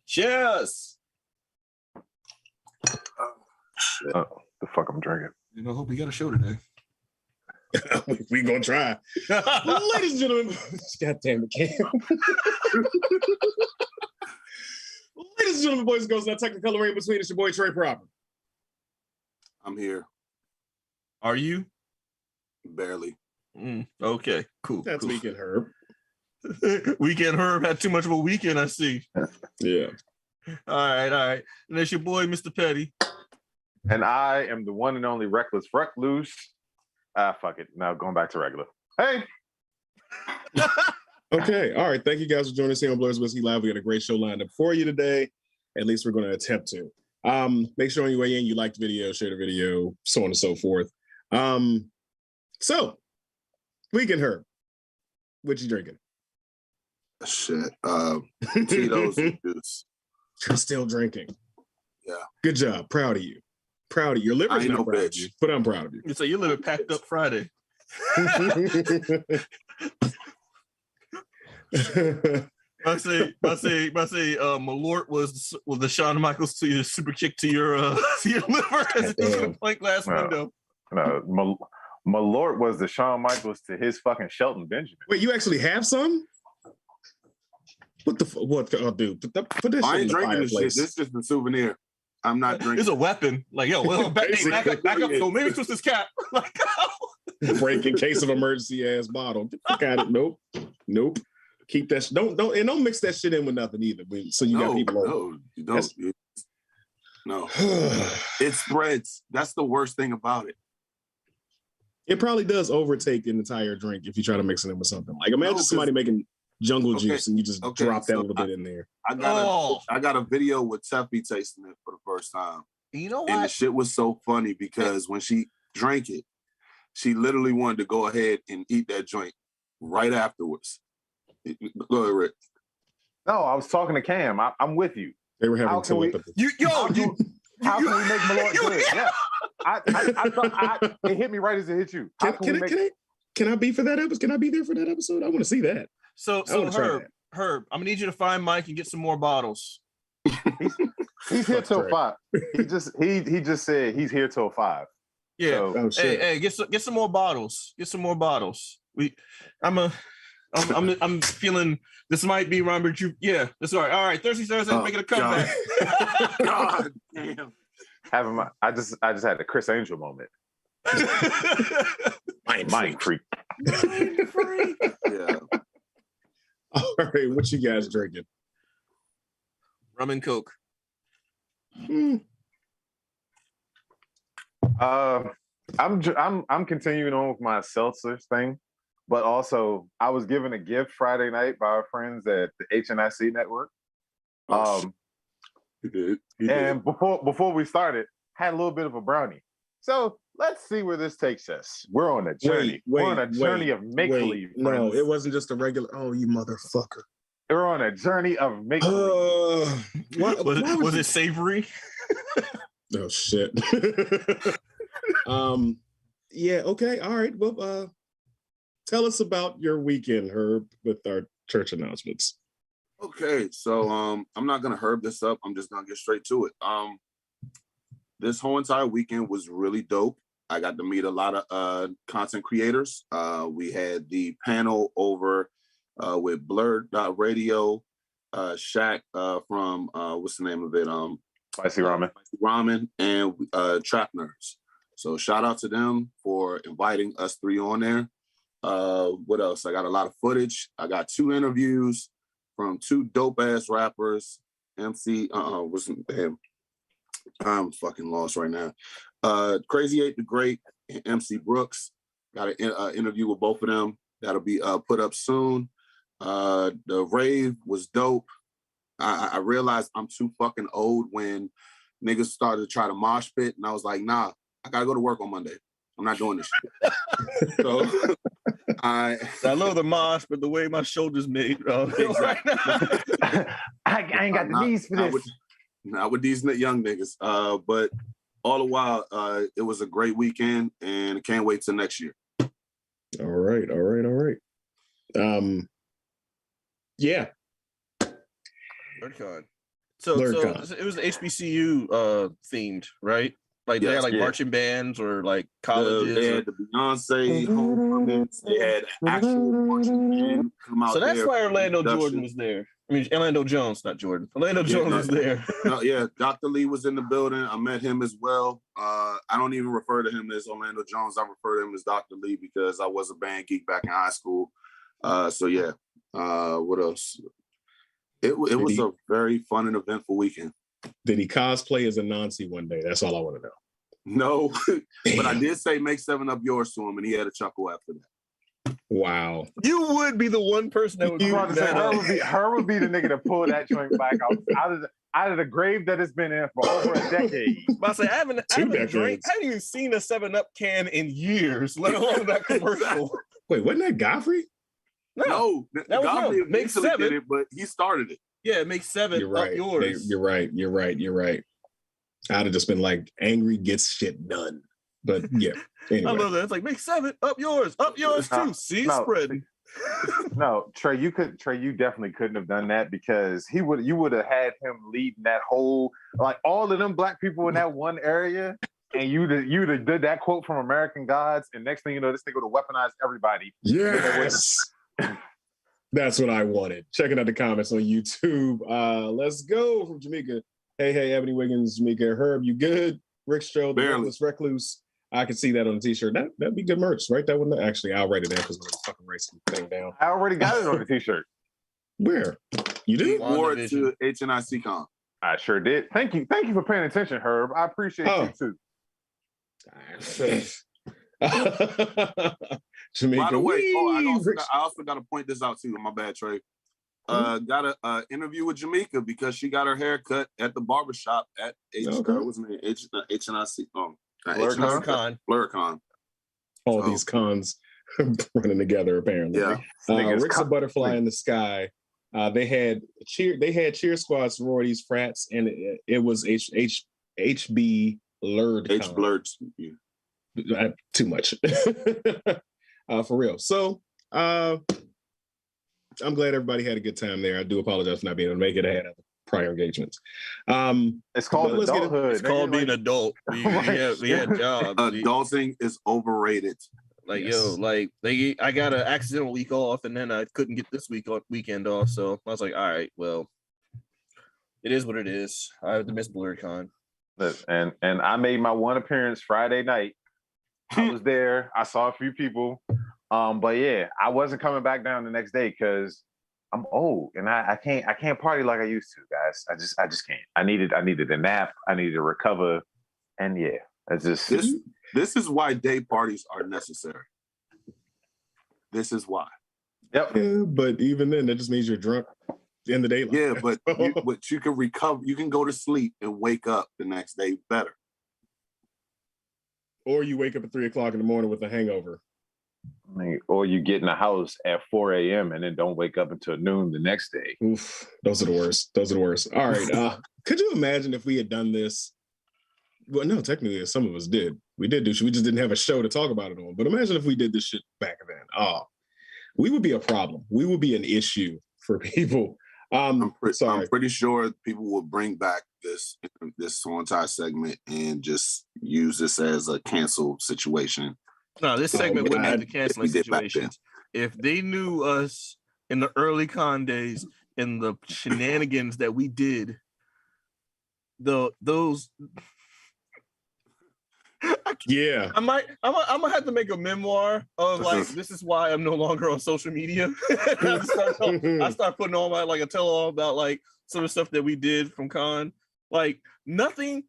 Cheers. The fuck I'm drinking. You know, hope we got a show today. We gonna try. Ladies and gentlemen, God damn it, Cam. Ladies and gentlemen, boys and girls, that technicolor in between, it's your boy Trey Proper. I'm here. Are you? Barely. Okay, cool. That's cool. Weekend Herb. Weekend Herb had too much of a weekend, I see. Yeah. All right. And that's your boy, Mr. Petty. And I am the one and only Reckless Recluse. Fuck it. Now going back to regular. Hey. Okay. All right. Thank you guys for joining us here on Blerds and Whiskey Live. We got a great show lined up for you today. At least we're going to attempt to. Make sure on your way in, you like the video, share the video, so on and so forth. So, Weekend Herb, what you drinking? Shit. Tito's and juice. You're still drinking. Yeah. Good job. Proud of you. Proud of you. Your liver's not proud of you, but I'm proud of you. So your liver packed up Friday. I say, Malort was the Shawn Michaels to your super kick to your liver as it was in a plate glass window. No, Malort was the Shawn Michaels to his fucking Shelton Benjamin. Wait, you actually have some? What the what? Oh, dude, put this. I shit in ain't the drinking this fireplace. shit. This is just a souvenir. I'm not drinking. It's a weapon. Like, yo, well, back up. So maybe twist this cap. Like, break in case of emergency ass bottle. Get the fuck out of it. Nope. Keep that. Don't mix that shit in with nothing either. So you got people. No, you don't. No, it spreads. That's the worst thing about it. It probably does overtake an entire drink if you try to mix it in with something. Like imagine somebody making jungle juice and you just drop that little bit in there. I got a video with Teffy tasting it for the first time. You know what? And the shit was so funny because when she drank it, she literally wanted to go ahead and eat that joint right afterwards. Go ahead, Rick. No, I was talking to Cam. I'm with you. They were having telepathy. How can we make Malort good? Yeah. I thought it hit me right as it hit you. Can I be for that episode? Can I be there for that episode? I want to see that. So Herb, I'm gonna need you to find Mike and get some more bottles. He's here till 5. He just said he's here till 5. Yeah. So, hey, get some more bottles. Get some more bottles. I'm feeling this might be Robert. That's all right. All right, Thursday, making a comeback. God damn. I just had a Chris Angel moment. Mind freak. Yeah. All right, what you guys drinking? Rum and Coke. I'm continuing on with my seltzers thing, but also I was given a gift Friday night by our friends at the HNIC network. You did. And before we started, had a little bit of a brownie. So let's see where this takes us. We're on a journey. We're on a journey of make-believe. No, it wasn't just a regular, oh, you motherfucker. We're on a journey of make-believe. Was it savory? Oh, shit. Yeah, okay. All right. Well, tell us about your weekend, Herb, with our church announcements. Okay, so I'm not gonna herb this up. I'm just gonna get straight to it. This whole entire weekend was really dope. I got to meet a lot of content creators. We had the panel over with Blerd.radio, Shaq from what's the name of it? Spicy Ramen, and Trap Nerds. So shout out to them for inviting us 3 on there. What else? I got a lot of footage. I got 2 interviews from 2 dope ass rappers. MC, what's his name? I'm fucking lost right now. Crazy 8 the Great and MC Brooks. Got an interview with both of them. That'll be put up soon. The rave was dope. I realized I'm too fucking old when niggas started to try to mosh pit, and I was like, nah, I gotta go to work on Monday. I'm not doing this shit. So I love the mosh, but the way my shoulders made right now. I ain't got the knees for this. Not with these young niggas. But all the while, it was a great weekend, and I can't wait till next year. All right. Yeah. BlerdCon. So BlerdCon. it was HBCU themed, right? Like they had like marching bands or like colleges. They had the Beyonce homecomings. They had actual marching band come out. So that's there why Orlando Jordan was there. I mean, Orlando Jones, not Jordan. Orlando Jones was there. Dr. Lee was in the building. I met him as well. I don't even refer to him as Orlando Jones. I refer to him as Dr. Lee because I was a band geek back in high school. What else? It was a very fun and eventful weekend. Did he cosplay as a Nancy one day? That's all I want to know. No, but I did say make 7 Up yours to him, and he had a chuckle after that. Wow. You would be the one person that would be her would be the nigga to pull that joint back out of the grave that it's been in for over a decade. But I say I haven't even seen a 7-Up can in years, let alone that commercial. Wait, wasn't that Godfrey? No, that Godfrey was Make 7. Did it, but he started it. Yeah, Make 7 You're right. Up yours. You're right. I'd have just been like, angry gets shit done. But yeah, anyway. I love that. It's like, Make 7 up yours too. See, spreading. No, Trey, you definitely couldn't have done that because you would have had him leading that whole, like all of them black people in that one area, and you'd have did that quote from American Gods, and next thing you know, this nigga would have weaponized everybody. Yes. That's what I wanted. Checking out the comments on YouTube. Let's go from Jamaica. Hey, Ebony Wiggins, Jamaica. Herb, you good? Rick Stroh, the Reckless Recluse. I can see that on the t-shirt. That'd be good merch, right? That wouldn't actually. I'll write it down because I'm fucking racing the thing down. I already got it on the t-shirt. Where? You did? Wore it to HNIC Con. I sure did. Thank you for paying attention, Herb. I appreciate you too. Jamaica. By the way, I also got to point this out too. My bad, Trey. Got an interview with Jamaica because she got her hair cut at the barbershop at HNIC. BlerdCon. All these cons running together, apparently. Yeah. Rick's a butterfly in the sky. They had cheer squad sororities, frats, and it was HB Blerd. Blerds. Too much. For real. So I'm glad everybody had a good time there. I do apologize for not being able to make it. I had prior engagements. It's called adulthood. It's called being adult. We had jobs. Adulting is overrated. Like, yes. I got an accidental week off, and then I couldn't get this weekend off. So I was like, all right, well, it is what it is. I have to miss BlerdCon. And I made my one appearance Friday night. I was there. I saw a few people. But yeah, I wasn't coming back down the next day because I'm old and I can't party like I used to, guys. I just can't. I needed a nap. I needed to recover. And yeah, it's just this is why day parties are necessary. This is why. Yep. Yeah, but even then, that just means you're drunk in the daylight. Yeah, but you can recover. You can go to sleep and wake up the next day better. Or you wake up at 3:00 in the morning with a hangover. Or you get in the house at 4 a.m. and then don't wake up until noon the next day. Oof, those are the worst. All right. Could you imagine if we had done this? Well, no, technically, some of us did. We did do. We just didn't have a show to talk about it on. But imagine if we did this shit back then. Oh, we would be a problem. We would be an issue for people. I'm pretty sure people will bring back this entire segment and just use this as a cancel situation. No, this segment wouldn't have the canceling situations. If they knew us in the early con days and the shenanigans that we did, those. Yeah, I'm gonna have to make a memoir of like this is why I'm no longer on social media. I start putting on my a tell all about like some of the stuff that we did from con. Like nothing,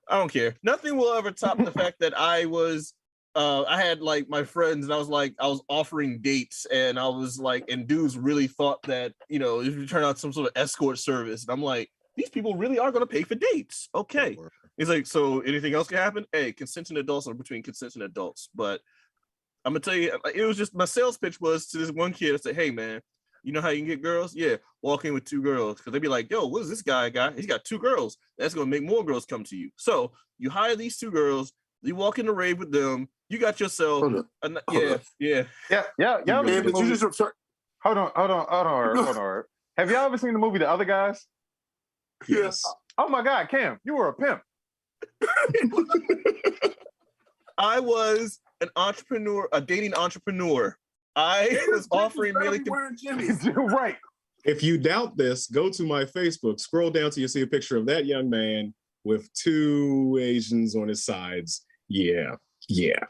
I don't care. Nothing will ever top the fact that I was. I had like my friends, and I was offering dates, and I was like, and dudes really thought that it would turn out some sort of escort service, and I'm like, these people really are going to pay for dates. Okay. He's like, so anything else can happen? Hey, consenting adults are between consenting adults. But I'm gonna tell you, it was just my sales pitch was to this one kid. I said, hey man, you know how you can get girls? Yeah, walk in with 2 girls. Because they'd be like, yo, what is this guy got? He's got 2 girls. That's gonna make more girls come to you. So you hire these 2 girls, you walk in the rave with them, you got yourself yeah. Man, but you just hold on. Have y'all ever seen the movie The Other Guys? Yes. Oh my God, Cam, you were a pimp. I was an entrepreneur, a dating entrepreneur. I was offering Millie. Right. If you doubt this, go to my Facebook, scroll down till you see a picture of that young man with 2 Asians on his sides. Yeah.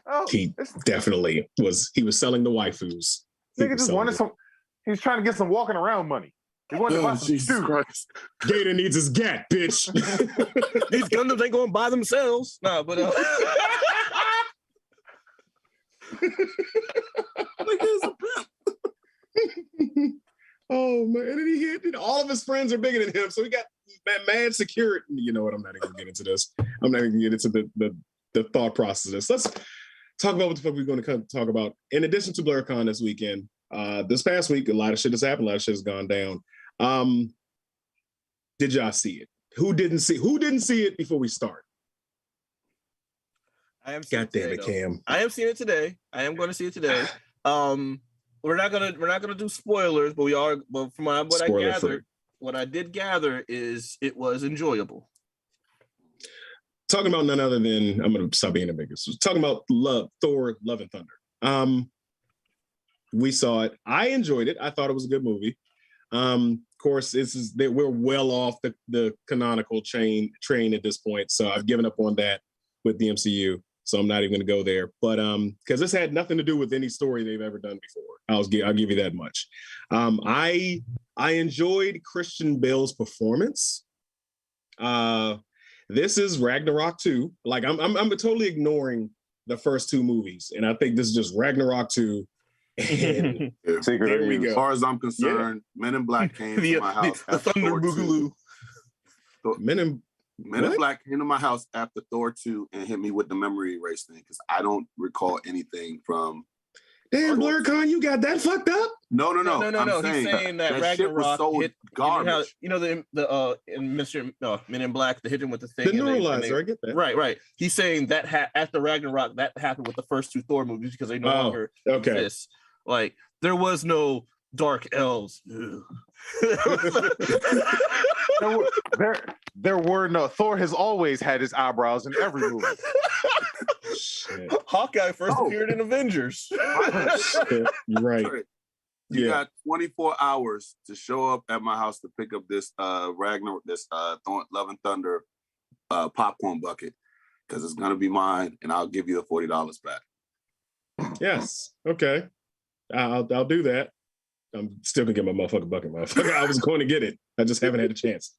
Oh, He definitely was. He was selling the waifus. Nigga just wanted some. He was trying to get some walking around money. He wanted to buy some Jesus Christ. Gator needs his gat, bitch. These Gundams ain't going by themselves. Nah, but Oh man, and he hit all of his friends are bigger than him, so he got mad security. You know what? I'm not even gonna get into this. I'm not even gonna get into the thought process of this. Let's talk about what the fuck we're going to talk about. In addition to BlurCon this weekend, this past week, a lot of shit has happened. A lot of shit has gone down. Did y'all see it? Who didn't see it before we start? I am. God damn it, Cam! I am seeing it today. I am going to see it today. We're not gonna do spoilers, but we are. But from what I did gather is it was enjoyable. Talking about none other than, I'm going to stop being a biggest. Talking about Thor: Love and Thunder. We saw it. I enjoyed it. I thought it was a good movie. Of course, we're well off the canonical train at this point, so I've given up on that with the MCU. So I'm not even going to go there. But because this had nothing to do with any story they've ever done before, I'll give you that much. I enjoyed Christian Bale's performance. This is Ragnarok 2. Like I'm totally ignoring the first 2 movies, and I think this is just Ragnarok 2. And there we go. As far as I'm concerned, Men in Black came to my house. The Thunder Boogaloo. Men in Black came to my house after Thor 2 and hit me with the memory erase thing because I don't recall anything from. Damn, BlurCon, you got that fucked up? No. He's saying that Ragnarok shit was so hit garbage. You know in Men in Black, the hit him with the thing. The neuralizer, I get that. Right. He's saying that after Ragnarok, that happened with the first 2 Thor movies because they no longer exist. Like there was no dark elves. There were no. Thor has always had his eyebrows in every movie. Shit. Hawkeye first appeared in Avengers. Shit. You're right. You got 24 hours to show up at my house to pick up this Thor: Love and Thunder popcorn bucket because it's gonna be mine, and I'll give you the $40 back. Yes. Okay. I'll do that. I'm still gonna get my motherfucking bucket, motherfucker. I was going to get it. I just haven't had a chance.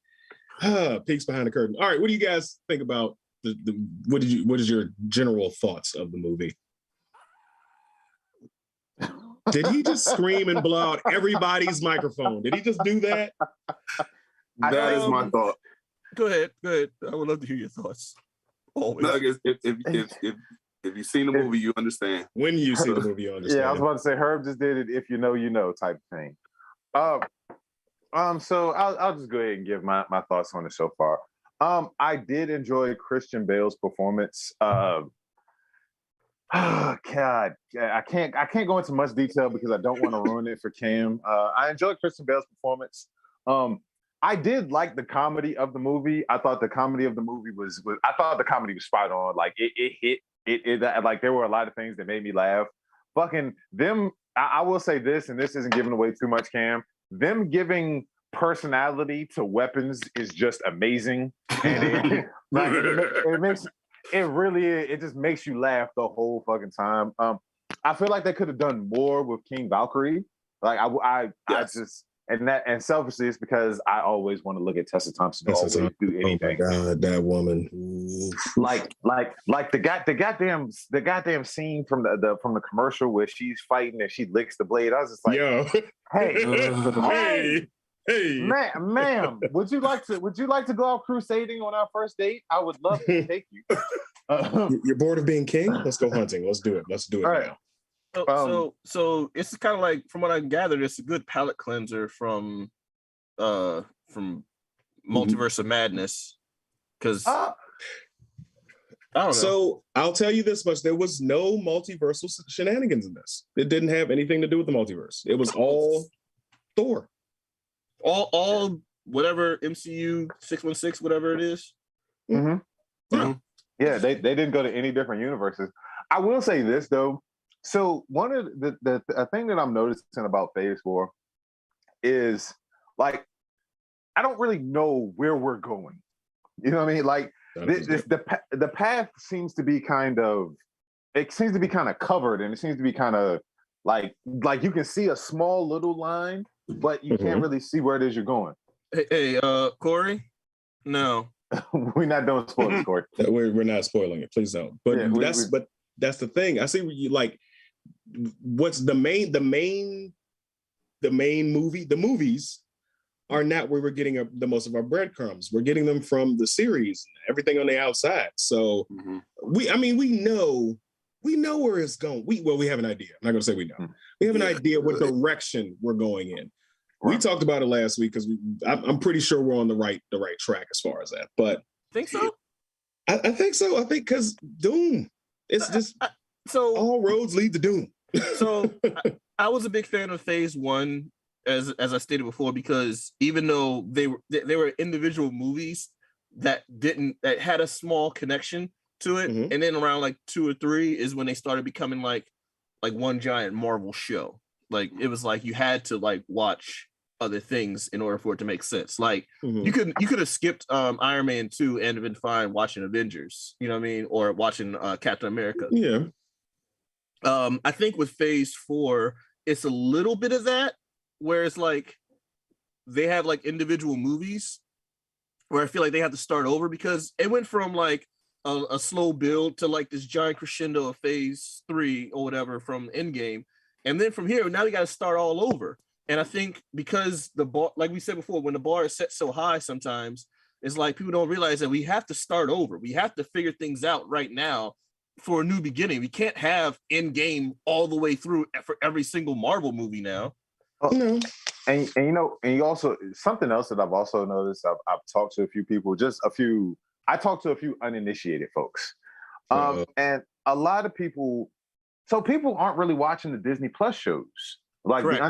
Peeks behind the curtain. All right, what do you guys think about what is your general thoughts of the movie? Did he just scream and blow out everybody's microphone? Did he just do that? That is my thought. Go ahead. I would love to hear your thoughts. Always. No, if you've seen the movie, you understand. When you see the movie, you understand. Yeah, I was about to say Herb just did it. If you know, you know, type of thing. So I'll just go ahead and give my thoughts on it so far. I did enjoy Christian Bale's performance. God, I can't go into much detail because I don't want to ruin it for Cam. I enjoyed Christian Bale's performance. I did like the comedy of the movie. I thought the comedy of the movie was spot on. Like it hit. It like there were a lot of things that made me laugh. Fucking them. I will say this, and this isn't giving away too much, Cam. Them giving personality to weapons is just amazing, and it just makes you laugh the whole fucking time. I feel like they could have done more with King Valkyrie. Like and selfishly, it's because I always want to look at Tessa Thompson do anything. Oh my God, that woman! Like the goddamn scene from the commercial where she's fighting and she licks the blade. I was just like, yo, hey, ma'am, would you like to go out crusading on our first date? I would love to take you. You're bored of being king? Let's go hunting. Let's do it. All right. Now. So it's kind of like, from what I gathered, it's a good palate cleanser from Multiverse of Madness, because I don't know. So I'll tell you this much: there was no multiversal shenanigans in this. It didn't have anything to do with the multiverse. It was all Thor. all whatever MCU 616, whatever it is. Yeah, they didn't go to any different universes. I will say this though. So one of the thing that I'm noticing about Phase 4 is like I don't really know where we're going. You know what I mean? Like the path seems to be kind of covered, and it seems to be kind of like you can see a small little line, but you can't really see where it is you're going. Hey, Corey? No. We're not doing spoilers, Corey. We're not spoiling it. Please don't. But but that's the thing. I see where you like what's the main movie. The movies are not where we're getting the most of our breadcrumbs. We're getting them from the series, everything on the outside. So we know where it's going. We have an idea. I'm not gonna say we know. We have an idea what direction we're going in. Right. We talked about it last week because I'm pretty sure we're on the right track as far as that. But think so? I think so. I think because Doom, it's just so all roads lead to Doom. So I was a big fan of Phase 1, as I stated before, because even though they were individual movies that had a small connection to it, and then around like 2 or 3 is when they started becoming like one giant Marvel show. Like it was like you had to like watch other things in order for it to make sense. Like you could have skipped Iron Man 2 and been fine watching Avengers, you know what I mean, or watching Captain America. Yeah. I think with Phase 4, it's a little bit of that, where it's like they have like individual movies where I feel like they have to start over because it went from like a slow build to like this giant crescendo of Phase 3 or whatever from Endgame. And then from here, now we got to start all over. And I think because the bar, like we said before, when the bar is set so high sometimes, it's like people don't realize that we have to start over. We have to figure things out right now for a new beginning. We can't have Endgame all the way through for every single Marvel movie now. And you also, something else that I've also noticed, I've talked to a few people, I talked to a few uninitiated folks. And a lot of people, so people aren't really watching the Disney Plus shows. Like the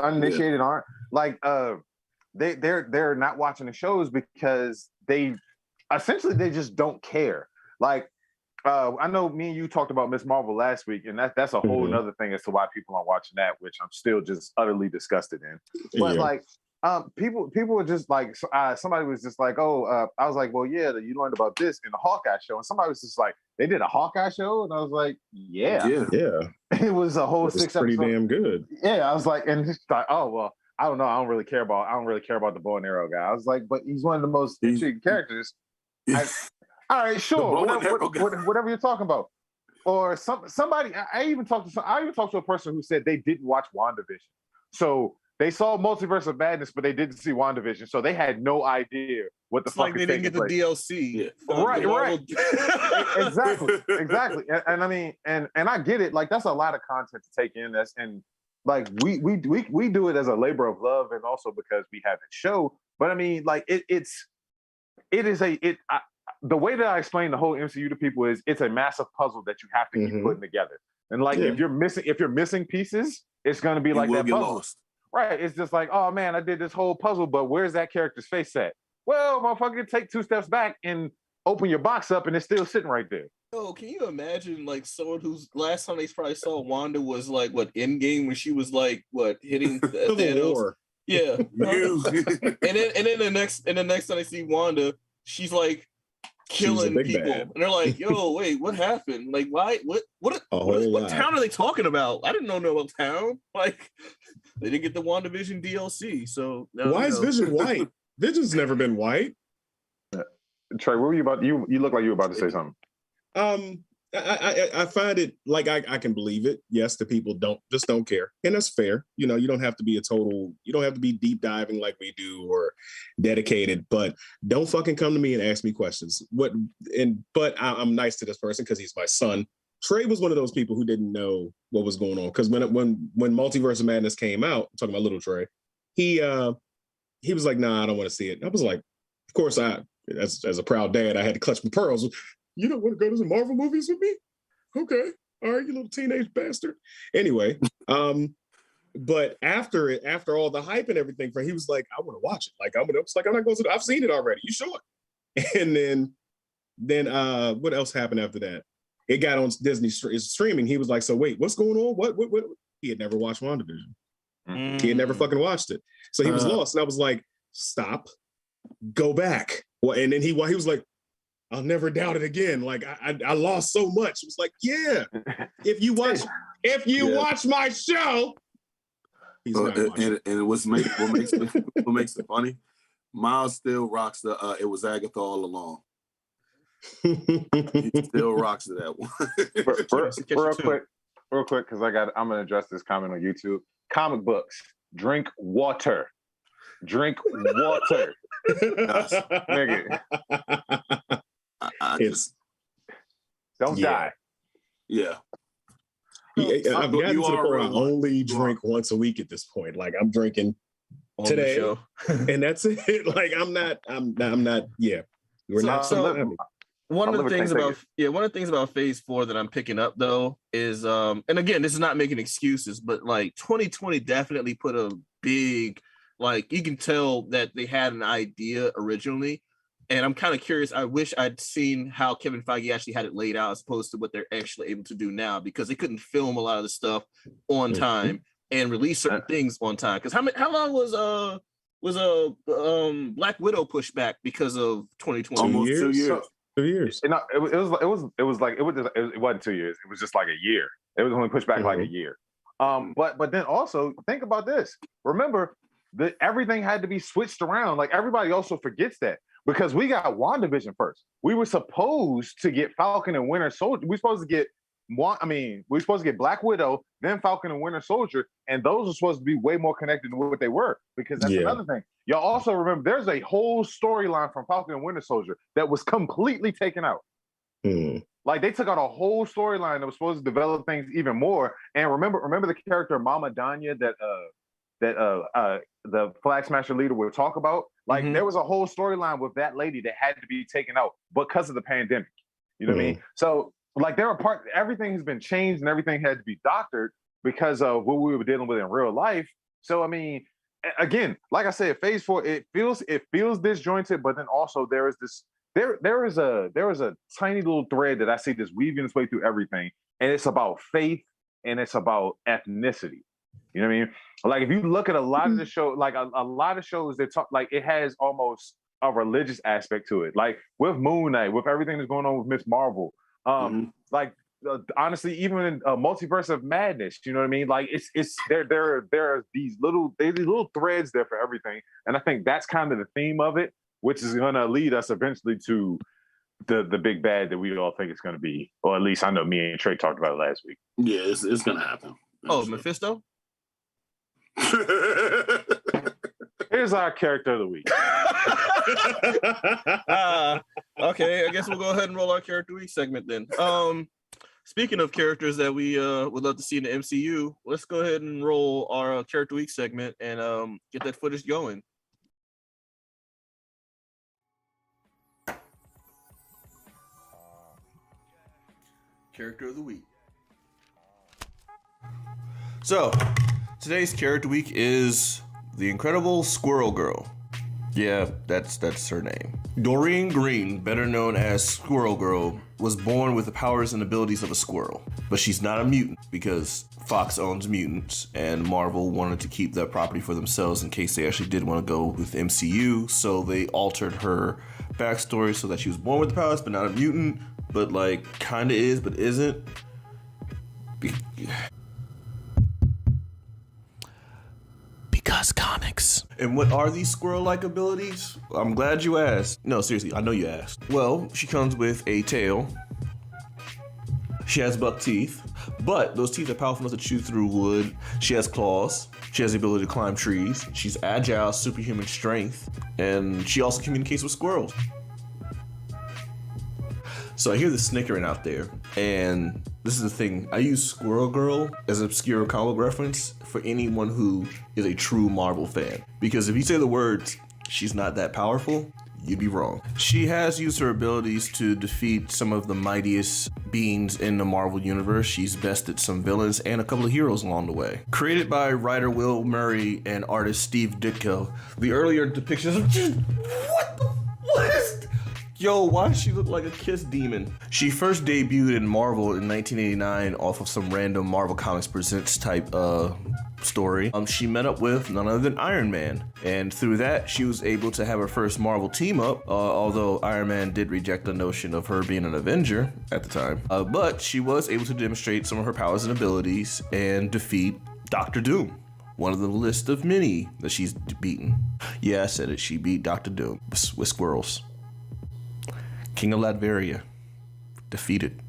uninitiated aren't like they're not watching the shows because they just don't care. Like I know me and you talked about Miss Marvel last week, and that's a whole other thing as to why people aren't watching that, which I'm still just utterly disgusted in. But like people were just like somebody was just like, I was like, well, yeah, you learned about this in the Hawkeye show, and somebody was just like, they did a Hawkeye show, and I was like, yeah. It was a whole 6 pretty episodes. damn good. Yeah, I was like, and just like, oh well, I don't know, I don't really care about the bow and arrow guy. I was like, but he's one of the most intriguing characters. All right, sure, whatever you're talking about. Or somebody, I even talked to a person who said they didn't watch WandaVision, so they saw Multiverse of Madness, but they didn't see WandaVision, so they had no idea what the fuck. Like they didn't get the DLC. Right. Exactly. And I mean, and I get it. Like that's a lot of content to take in. Like we do it as a labor of love, and also because we have a show. But I mean, like the way that I explain the whole MCU to people is it's a massive puzzle that you have to keep putting together. And like if you're missing pieces, it's going to be like that puzzle. Lost. Right. It's just like, oh man, I did this whole puzzle, but where's that character's face at? Well, motherfucker, take 2 steps back and open your box up, and it's still sitting right there. Oh, can you imagine like someone whose last time they probably saw Wanda was like Endgame, when she was like hitting Thanos? Yeah. And then the next time I see Wanda, she's like killing people, and they're like, "Yo, wait, what happened? Like, why? What town are they talking about? I didn't know about town. Like, they didn't get the WandaVision DLC. So why is Vision white? Vision's never been white." Trey, what were you about? You look like you were about to say something. I find it like I can believe it. Yes, the people don't care, and that's fair. You know, you don't have to be deep diving like we do or dedicated, but don't fucking come to me and ask me questions. But I'm nice to this person because he's my son. Trey was one of those people who didn't know what was going on, because when Multiverse of Madness came out, I'm talking about little Trey, he was like, "Nah, I don't want to see it." I was like, of course, as a proud dad, I had to clutch my pearls. You don't want to go to some Marvel movies with me? Okay. All right, you little teenage bastard. Anyway, But after all the hype and everything, he was like, I want to watch it. Like, I'm not going to. I've seen it already. You sure? And then what else happened after that? It got on Disney streaming. He was like, so wait, what's going on? What? He had never watched WandaVision. He had never fucking watched it. So he was lost. And I was like, stop, go back. Well, and then he was like, I'll never doubt it again. Like I lost so much. It was like, yeah, if you watch my show, he's not watching. And what makes it funny, Miles still rocks the it was Agatha all along. He still rocks to that one. real quick, because I'm gonna address this comment on YouTube. Comic books, drink water. Drink water. Nigga. I just don't die. Yeah. I've gotten to the point I only drink once a week at this point. Like I'm drinking today, and that's it. Like I'm not. Yeah, we're not. One of the things about Phase 4 that I'm picking up though is, and again, this is not making excuses, but like 2020 definitely put a big, like you can tell that they had an idea originally. And I'm kind of curious. I wish I'd seen how Kevin Feige actually had it laid out as opposed to what they're actually able to do now, because they couldn't film a lot of the stuff on time and release certain things on time. Because how long was Black Widow pushed back because of 2020? Almost 2 years. 2 years. No, it wasn't 2 years. It was just like a year. It was only pushed back like a year. But then also think about this. Remember that everything had to be switched around. Like everybody also forgets that. Because we got WandaVision first. We were supposed to get Falcon and Winter Soldier. We were supposed to get Black Widow, then Falcon and Winter Soldier, and those are supposed to be way more connected to what they were. Because that's another thing. Y'all also remember there's a whole storyline from Falcon and Winter Soldier that was completely taken out. Like they took out a whole storyline that was supposed to develop things even more. And remember the character Mama Danya that the Flag Smasher leader would talk about. Like there was a whole storyline with that lady that had to be taken out because of the pandemic. You know what I mean? So like everything has been changed and everything had to be doctored because of what we were dealing with in real life. So I mean, again, like I said, Phase 4, it feels disjointed, but then also there is a tiny little thread that I see that's weaving its way through everything, and it's about faith and it's about ethnicity. You know what I mean? Like if you look at a lot of the show, like a lot of shows that talk, like it has almost a religious aspect to it. Like with Moon Knight, with everything that's going on with Miss Marvel, like honestly, even in Multiverse of Madness, you know what I mean? Like it's there are these little threads there for everything, and I think that's kind of the theme of it, which is going to lead us eventually to the big bad that we all think it's going to be, or at least I know me and Trey talked about it last week. Yeah, it's going to happen. Oh, Mephisto. Here's our character of the week. Okay, I guess we'll go ahead and roll our character of the week segment then. Speaking of characters that we would love to see in the MCU, let's go ahead and roll our character of the week segment and get that footage going. Character of the week. So, today's character week is the incredible Squirrel Girl. Yeah, that's her name. Doreen Green, better known as Squirrel Girl, was born with the powers and abilities of a squirrel. But she's not a mutant because Fox owns mutants and Marvel wanted to keep that property for themselves in case they actually did want to go with MCU. So they altered her backstory so that she was born with the powers but not a mutant, but like kinda is but isn't. Because comics. And what are these squirrel-like abilities? I'm glad you asked. No, seriously, I know you asked. Well, she comes with a tail. She has buck teeth, but those teeth are powerful enough to chew through wood. She has claws. She has the ability to climb trees. She's agile, superhuman strength, and she also communicates with squirrels. So I hear the snickering out there, and this is the thing. I use Squirrel Girl as an obscure comic reference for anyone who is a true Marvel fan. Because if you say the words, she's not that powerful, you'd be wrong. She has used her abilities to defeat some of the mightiest beings in the Marvel Universe. She's bested some villains and a couple of heroes along the way. Created by writer Will Murray and artist Steve Ditko, the earlier depictions of what is... Yo, why does she look like a kiss demon? She first debuted in Marvel in 1989 off of some random Marvel Comics Presents type story. She met up with none other than Iron Man, and through that she was able to have her first Marvel team up, although Iron Man did reject the notion of her being an Avenger at the time. But she was able to demonstrate some of her powers and abilities and defeat Doctor Doom, one of the list of many that she's beaten. Yeah, I said it, she beat Doctor Doom with squirrels. King of Latveria, defeated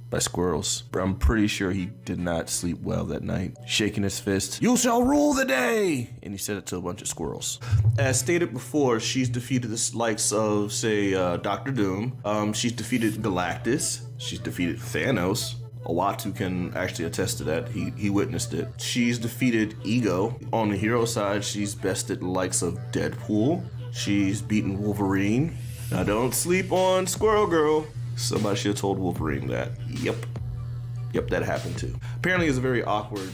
by squirrels. I'm pretty sure he did not sleep well that night. Shaking his fist, "You shall rule the day!" And he said it to a bunch of squirrels. As stated before, she's defeated the likes of, say, Doctor Doom. She's defeated Galactus. She's defeated Thanos. Owatu can actually attest to that. He witnessed it. She's defeated Ego. On the hero side, she's bested the likes of Deadpool. She's beaten Wolverine. Now, don't sleep on Squirrel Girl. Somebody should have told Wolverine that. Yep, that happened too. Apparently, it's a very awkward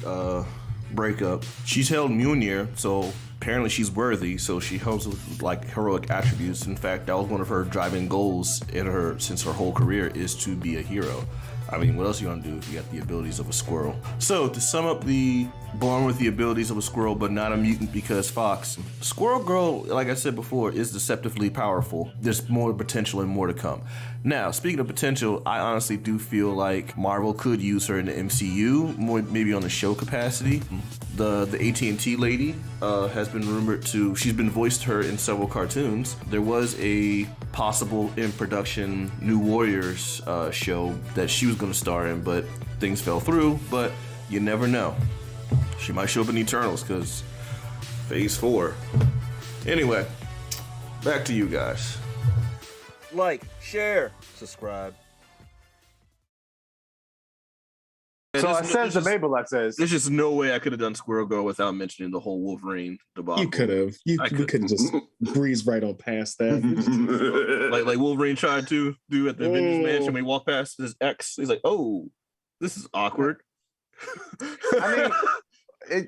breakup. She's held Mjolnir, so apparently she's worthy. So she holds with like heroic attributes. In fact, that was one of her driving goals in her since her whole career is to be a hero. I mean, what else are you gonna do if you got the abilities of a squirrel? So to sum up, the born with the abilities of a squirrel but not a mutant because Fox. Squirrel Girl, like I said before, is deceptively powerful. There's more potential and more to come. Now, speaking of potential, I honestly do feel like Marvel could use her in the MCU, more maybe on the show capacity. The AT&T lady has been rumored to, she's been voiced her in several cartoons. There was a possible in production New Warriors show that she was gonna star in, but things fell through, but you never know. She might show up in Eternals because Phase 4. Anyway, back to you guys. Like, share, subscribe. So I says the Mabel, says. There's just no way I could have done Squirrel Girl without mentioning the whole Wolverine debacle. You could have. You could have just breezed right on past that. like Wolverine tried to do at the Avengers Mansion when he walked past his ex. He's like, "Oh, this is awkward."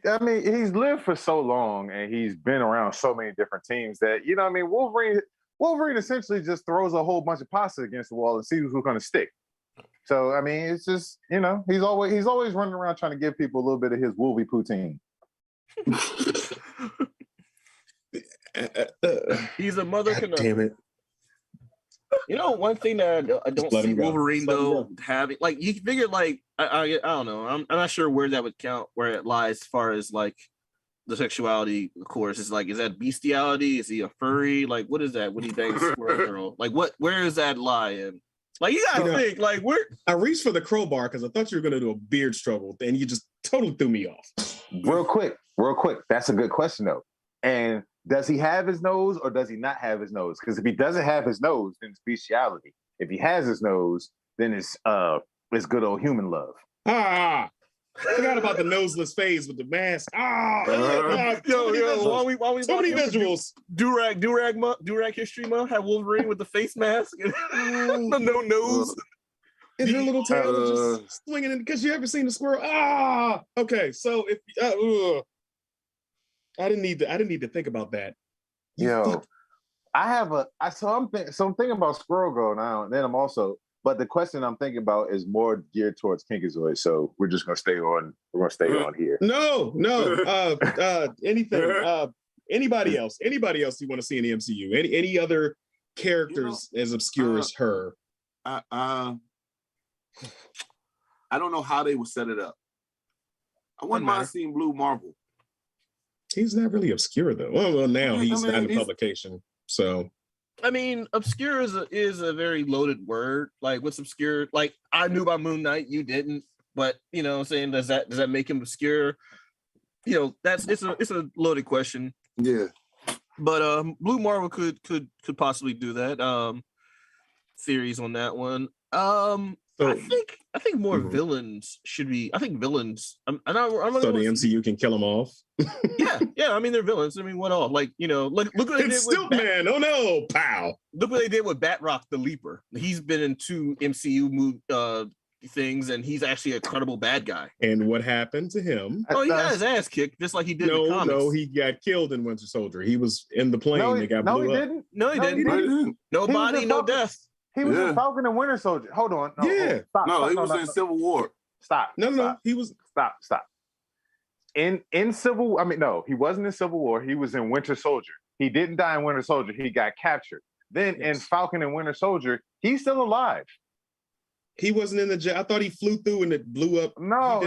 I mean, he's lived for so long and he's been around so many different teams that, you know what I mean, Wolverine essentially just throws a whole bunch of pasta against the wall and sees who's going to stick. So, I mean, it's just, you know, he's always running around trying to give people a little bit of his Wolvie poutine. He's a mother. Damn it. You know, one thing that I don't see Wolverine though having, like, you figure, like, I don't know, I'm not sure where that would count, where it lies as far as like the sexuality. Of course, it's like, is that bestiality? Is he a furry? Like, what is that when he bangs Squirrel Girl? Like, where is that lie in? Like, you gotta think, like, where? I reached for the crowbar because I thought you were gonna do a beard struggle, and you just totally threw me off. Real quick. That's a good question though. And does he have his nose or does he not have his nose? Because if he doesn't have his nose, then it's bestiality. If he has his nose, then it's good old human love. I forgot about the noseless phase with the mask. Yo, while we so many visuals. Durag History Month had Wolverine with the face mask and the no nose. And her little tail just swinging in. Because you ever seen the squirrel? Okay, so if I didn't need to think about that. I'm thinking about Squirrel Girl now, and then I'm also, but the question I'm thinking about is more geared towards Kinkazoid, so we're just gonna stay on. We're gonna stay on here. No. Anything. Anybody else you want to see in the MCU? Any other characters as obscure as her? I don't know how they would set it up. I wouldn't mind seeing Blue Marvel. He's not really obscure though. Well, now he's not in publication. So, I mean, obscure is a very loaded word. Like, what's obscure? Like, I knew about Moon Knight, you didn't. But you know, what I'm saying, does that make him obscure? You know, it's a loaded question. Yeah. But Blue Marvel could possibly do that. Theories on that one. I I think more villains should be. I think villains. I'm so the MCU can kill them off. yeah. I mean, they're villains. I mean, what all? Like, look what they did with Man. Oh no! Pow! Look what they did with Batroc the Leaper. He's been in 2 MCU things, and he's actually a credible bad guy. And what happened to him? Oh, he got his ass kicked, just like he did in the comics. No, he got killed in Winter Soldier. He was in the plane. They got blew up. No, he didn't. No body, no death. He was in Falcon and Winter Soldier. Hold on. No, he was in Civil War. Stop. No. He was. Stop. In Civil, he wasn't in Civil War. He was in Winter Soldier. He didn't die in Winter Soldier. He got captured. Then in Falcon and Winter Soldier, he's still alive. He wasn't in the jet. I thought he flew through and it blew up. No.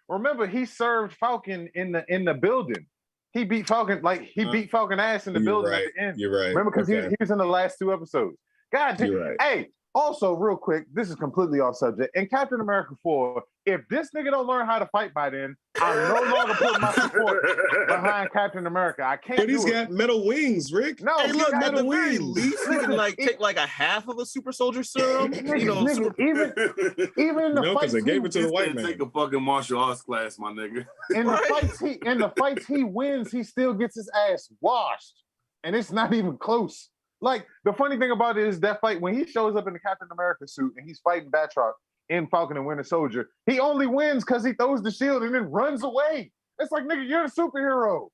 Remember, he served Falcon in the building. He beat Falcon beat Falcon ass in the building at the end. You're right. Remember, because he was in the last 2 episodes. God damn. Right. Hey, also real quick, this is completely off subject. In Captain America 4, if this nigga don't learn how to fight by then, I'm no longer putting my support behind Captain America. I can't. But he's got metal wings, Rick. No, hey, look, at the very wings. least, he can take like a half of a super soldier serum. Even in the fights, because they gave it to the white man. Take a fucking martial arts class, my nigga. In the fights he wins, he still gets his ass washed, and it's not even close. Like, the funny thing about it is that fight, when he shows up in the Captain America suit and he's fighting Batroc in Falcon and Winter Soldier, he only wins because he throws the shield and then runs away. It's like, nigga, you're the superhero.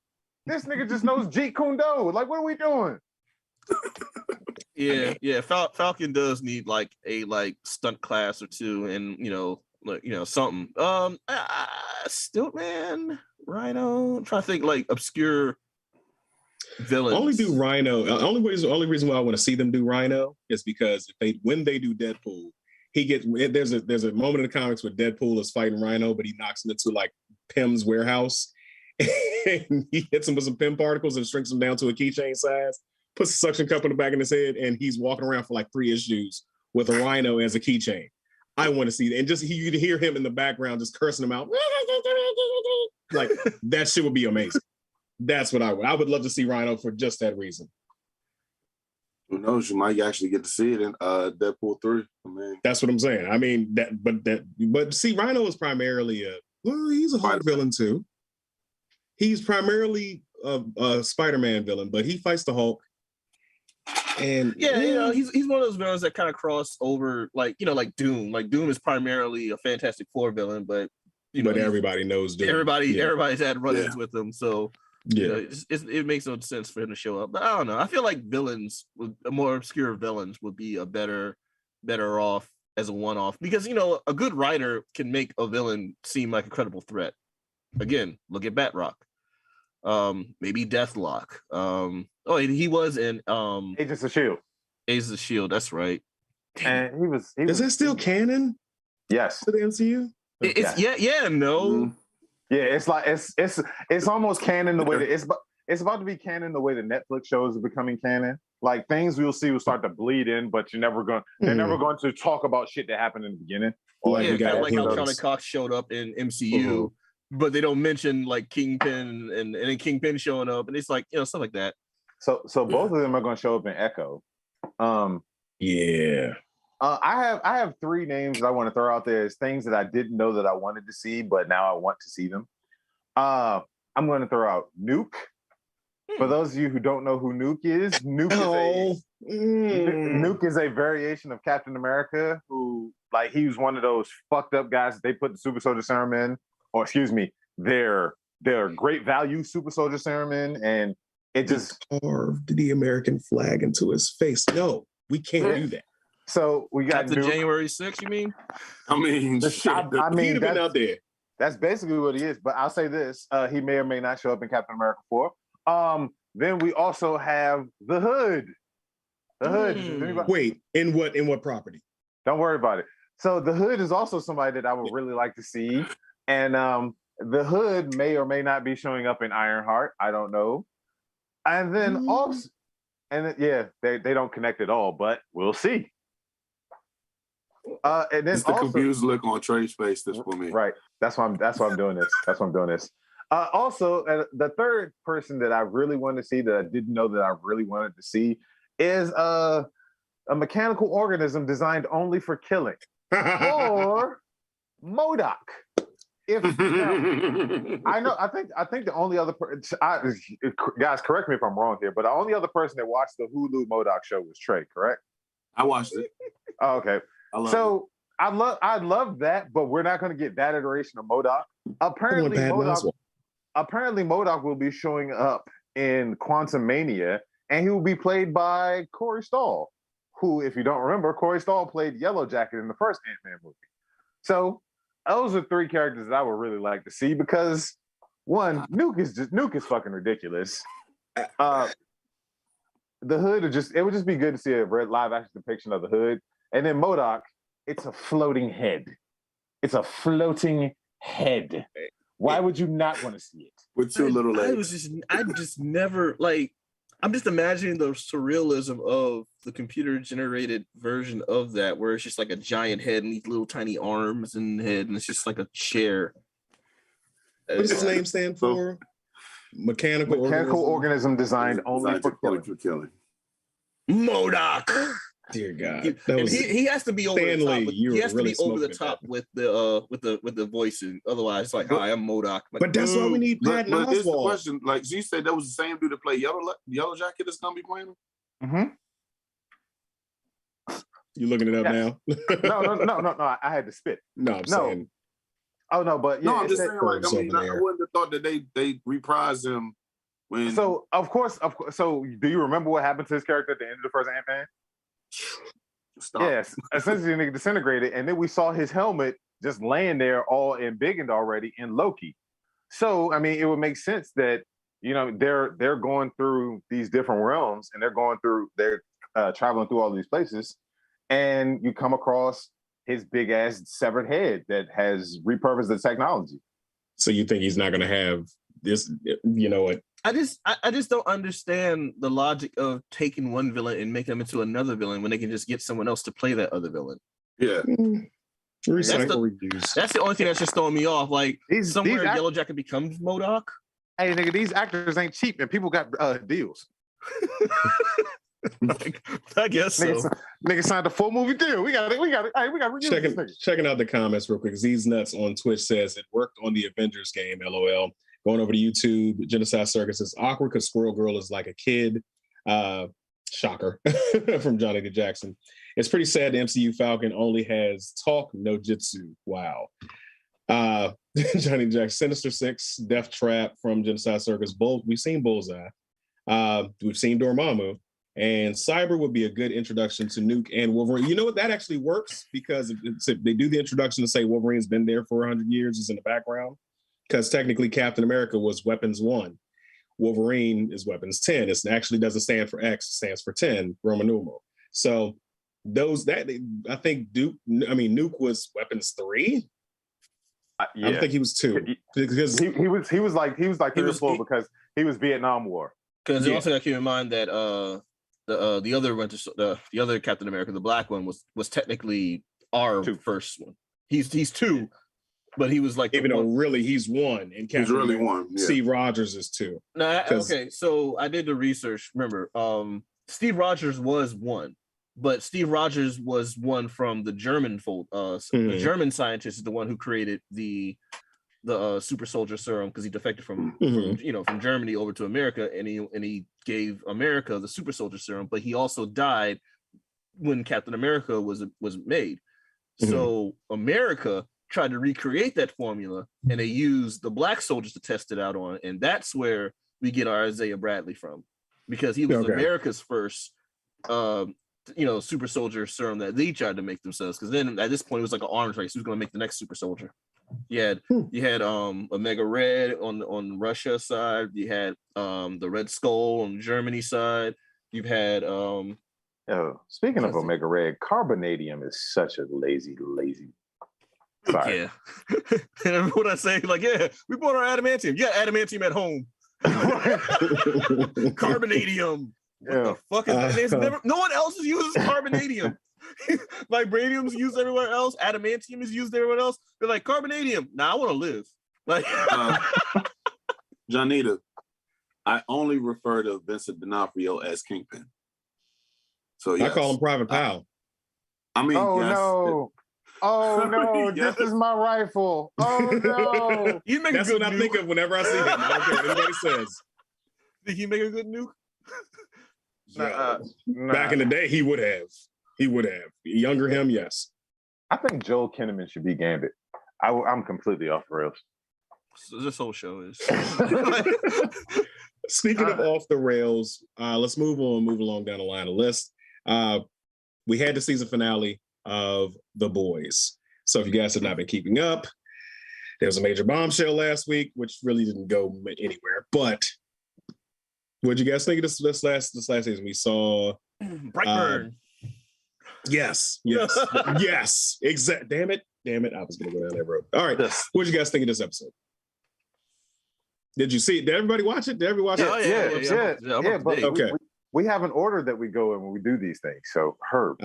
This nigga just knows Jeet Kune Do. Like, what are we doing? Yeah. Falcon does need like a stunt class or 2, and something. Still, man, Rhino. I'm trying to think like obscure villains. Only do Rhino. Only reason why I want to see them do Rhino is because when they do Deadpool, there's a moment in the comics where Deadpool is fighting Rhino, but he knocks him into like Pym's warehouse, and he hits him with some Pym particles and shrinks him down to a keychain size, puts a suction cup in the back of his head, and he's walking around for like 3 issues with a Rhino as a keychain. I want to see that, and just you can hear him in the background just cursing him out, like that shit would be amazing. That's what I would love to see Rhino for just that reason. Who knows? You might actually get to see it in Deadpool 3. I mean, that's what I'm saying. I mean, but see, Rhino is primarily he's a Hulk villain too. He's primarily a Spider-Man villain, but he fights the Hulk. And he's one of those villains that kind of cross over, like Doom. Like Doom is primarily a Fantastic Four villain, but everybody knows Doom. Everybody's had run-ins with him, so. Yeah, it makes no sense for him to show up. But I don't know. I feel like more obscure villains would be a better off as a one-off, because a good writer can make a villain seem like a credible threat. Again, look at Batroc. Maybe Deathlock. He was in Agents of S.H.I.E.L.D. Agents of S.H.I.E.L.D., that's right. And he was. Is that still canon? Yes. To the MCU? No. Yeah, it's like it's almost canon the way that it's about to be canon the way the Netflix shows are becoming canon. Like, things we'll see will start to bleed in, but they're never going to talk about shit that happened in the beginning. Like how Charlie Cox showed up in MCU, but they don't mention like Kingpin and then Kingpin showing up, and it's like stuff like that. So both of them are going to show up in Echo. I have 3 names that I want to throw out there as things that I didn't know that I wanted to see, but now I want to see them. I'm going to throw out Nuke. For those of you who don't know who Nuke is, Nuke is a variation of Captain America who, like, he was one of those fucked up guys that they put the super soldier serum in, or excuse me, their great value super soldier serum in, and it just carved the American flag into his face. No, we can't do that. So we got the January 6th, you mean? I mean, he'd have been out there. That's basically what he is. But I'll say this: he may or may not show up in Captain America 4. Then we also have the Hood. The Hood. Wait, in what property? Don't worry about it. So the Hood is also somebody that I would really like to see, and the Hood may or may not be showing up in Ironheart. I don't know. And then also, they don't connect at all, but we'll see. And then it's the confused look on Trey's face this for me. Right. That's why I'm doing this. Also, the third person that I really want to see that I didn't know that I really wanted to see is a mechanical organism designed only for killing. or MODOK. If I think the only other guys, correct me if I'm wrong here, but the only other person that watched the Hulu MODOK show was Trey, correct? I watched it. Oh, okay. I love that, but we're not going to get that iteration of MODOK. Apparently MODOK will be showing up in Quantum Mania, and he will be played by Corey Stoll, who, if you don't remember, Corey Stoll played Yellow Jacket in the first Ant-Man movie. So those are three characters that I would really like to see because one, Nuke is fucking ridiculous. The Hood it would just be good to see a live action depiction of the Hood. And then MODOK, it's a floating head. It's a floating head. Why would you not want to see it? With two little legs. I just never like. I'm just imagining the surrealism of the computer-generated version of that, where it's just like a giant head and these little tiny arms and head, and it's just like a chair. What does his name stand for? Mechanical organism designed only for killing. MODOK. Dear God, he has to be over the top. He has really to be over the top with the voicing. Otherwise, it's like, hi, I'm MODOK. Like, but that's why we need Patton Oswalt. Here's the question: like, so you said that was the same dude that played Yellow Jacket that's gonna be playing him? Mm-hmm. You looking it up now? No. I had to spit. No, I'm saying. Oh no, but no, I'm just saying. Like, I wouldn't have thought that they reprised him when. So of course. So do you remember what happened to his character at the end of the first Ant-Man? Stop. Yes, essentially nigga disintegrated, and then we saw his helmet just laying there all embiggened already in Loki. So I mean, it would make sense that they're going through these different realms, and they're traveling through all these places, and you come across his big ass severed head that has repurposed the technology. So you think he's not going to have this? You know what? I just don't understand the logic of taking one villain and making him into another villain when they can just get someone else to play that other villain. Yeah. That's the only thing that's just throwing me off. Like somewhere Yellow Jacket becomes MODOK. Hey nigga, these actors ain't cheap and people got deals. I guess so. Nigga signed a full movie deal. We got it. Checking out the comments real quick. These nuts on Twitch says it worked on the Avengers game. LOL. Going over to YouTube, Genocide Circus is awkward because Squirrel Girl is like a kid. Shocker from Johnny D. Jackson. It's pretty sad the MCU Falcon only has talk, no jitsu. Wow. Johnny D. Jackson, Sinister Six, Death Trap from Genocide Circus. We've seen Bullseye. We've seen Dormammu. And Cyber would be a good introduction to Nuke and Wolverine. You know what? That actually works because they do the introduction to say Wolverine's been there for 100 years, is in the background. Because technically Captain America was Weapons 1. Wolverine is Weapons 10. It actually doesn't stand for X, it stands for 10, Roman numeral. So I think Nuke was Weapons 3. Yeah. I don't think he was 2. Because he was like 3 or 4 because he was Vietnam War. Because you also got to keep in mind that the other Captain America, the black one, was technically our first one. He's 2. But he was like, even though really he's 1, and he's really 1. Yeah. Steve Rogers is 2. No, okay. So I did the research. Remember, Steve Rogers was 1, but Steve Rogers was 1 from the German fold. The German scientist is the one who created the super soldier serum because he defected from Germany over to America, and he gave America the super soldier serum. But he also died when Captain America was made. So America tried to recreate that formula, and they used the black soldiers to test it out on, and that's where we get our Isaiah Bradley from, because he was America's first super soldier serum that they tried to make themselves, because then at this point it was like an arms race. Who's going to make the next super soldier? You had Omega Red on Russia side, you had the Red Skull on Germany side, you've had speaking of Omega Red, carbonadium is such a lazy sorry. Yeah. And what I say, like, yeah, we bought our adamantium. You got adamantium at home. Carbonadium. What the fuck is that? No one else uses carbonadium. Vibranium's used everywhere else. Adamantium is used everywhere else. They're like, carbonadium. Nah, I want to live. Like, Janita, I only refer to Vincent D'Onofrio as Kingpin. So yes. I call him Private Powell. I mean, yes, no. Oh no, Yes. this is my rifle. Oh no. You make That's a good what I nuke. think of whenever I see him. I don't care what anybody says. Did he make a good nuke? Back in the day, he would have. He would have. Younger him, yes. I think Joel Kinnaman should be Gambit. I'm completely off the rails. So this whole show is. Speaking of off the rails, let's move along down the line of the list. We had the season finale of The Boys. So if you guys have not been keeping up, there was a major bombshell last week, which really didn't go anywhere. But what did you guys think of this last season? We saw Brightburn. Yes. Exactly. Damn it. I was going to go down that road. All right. What did you guys think of this episode? Did you see it? Did everybody watch it? Yeah. But okay. We have an order that we go in when we do these things. So, Herb.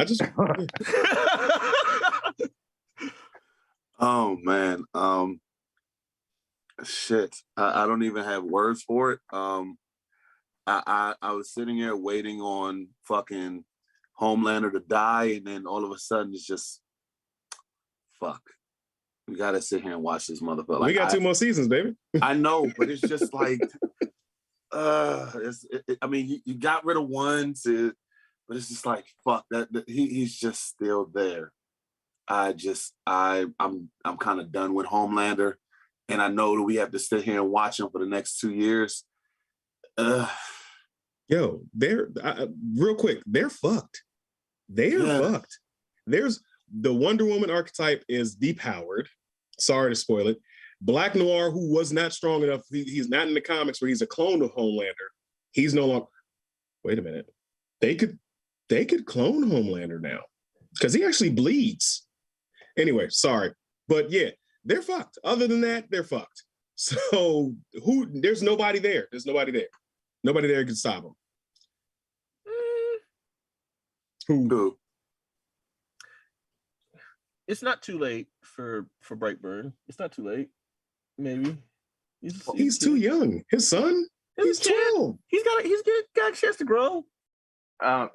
Oh man. Shit. I don't even have words for it. I was sitting here waiting on fucking Homelander to die, and then all of a sudden it's just fuck. We gotta sit here and watch this motherfucker. We got 2 more seasons, baby. I know, but it's just like I mean, you got rid of one, but it's just like fuck that he's just still there. I'm kind of done with Homelander, and I know that we have to sit here and watch him for the next 2 years. Yo, they're real quick. They're fucked. Fucked. There's the Wonder Woman archetype is depowered. Sorry to spoil it. Black Noir, who was not strong enough, he's not in the comics where he's a clone of Homelander. He's no longer. Wait a minute. They could clone Homelander now because he actually bleeds. Anyway, sorry, but yeah, they're fucked. Other than that, they're fucked. So there's nobody there. Nobody there can stop them. Who? It's not too late for Brightburn. It's not too late. Maybe he's too young. His son, he's 12. He's got a chance to grow. I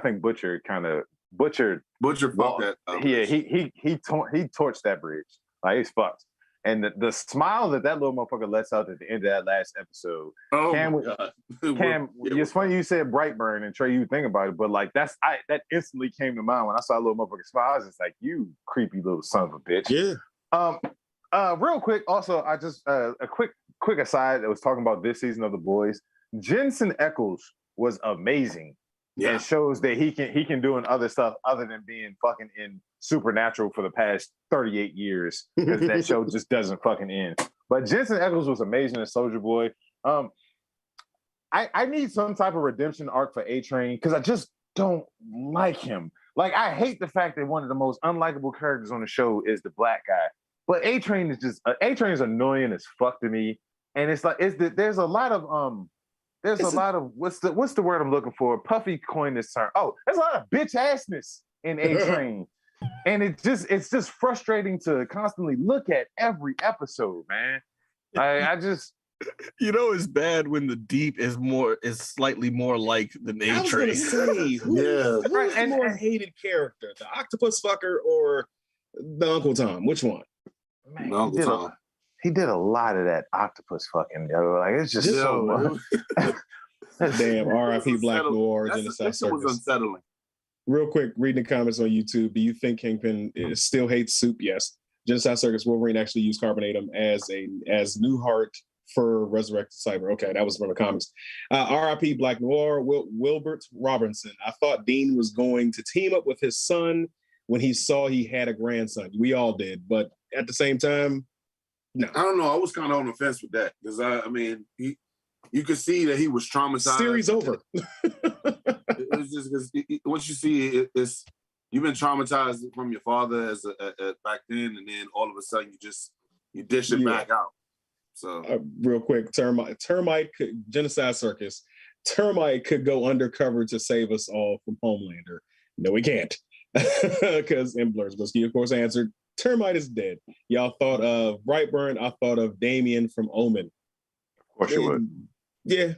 think Butcher kind of butchered. Butcher fucked that. Yeah, he torched that bridge. Like he's fucked. And the smile that little motherfucker lets out at the end of that last episode. Oh my God. Cam, it's funny you said Brightburn, and Trey, you think about it, but like that instantly came to mind when I saw a little motherfucker smile. I was just like, you creepy little son of a bitch. Yeah. Real quick, also, I just a quick aside that was talking about this season of The Boys. Jensen Ackles was amazing. Yeah. And shows that he can do other stuff other than being fucking in Supernatural for the past 38 years because that show just doesn't fucking end. But Jensen Ackles was amazing as Soldier Boy. I need some type of redemption arc for A-Train because I just don't like him. Like I hate the fact that one of the most unlikable characters on the show is the black guy. But A-Train is annoying as fuck to me. And it's like there's a lot of what's the word I'm looking for? Puffy coined this term. Oh, there's a lot of bitch assness in A-Train. And it's just frustrating to constantly look at every episode, man. I just it's bad when the Deep is slightly more like the A-Train. I was gonna say, who's more hated character, the octopus fucker or the Uncle Tom? Which one? Man, he did a lot of that octopus fucking, yo. Like it's just so much. Damn, R.I.P. Black Noir, Genocide Circus. Was unsettling. Real quick, reading the comments on YouTube. Do you think Kingpin still hates soup? Yes. Genocide Circus Wolverine actually used carbonatum as new heart for resurrected cyber. Okay, that was from the comics. R.I.P. Black Noir. Wilbert Robinson. I thought Dean was going to team up with his son when he saw he had a grandson. We all did, but at the same time, no. I don't know. I was kind of on the fence with that because I mean, you could see that he was traumatized. Series over. It was just because what you see is you've been traumatized from your father as back then, and then all of a sudden you dish it back out. So real quick, termite Genocide Circus. Termite could go undercover to save us all from Homelander. No, we can't, because in Blerds and Whiskey, of course, answered Termite is dead. Y'all thought of Brightburn. I thought of Damien from Omen. Of course you would. Yeah.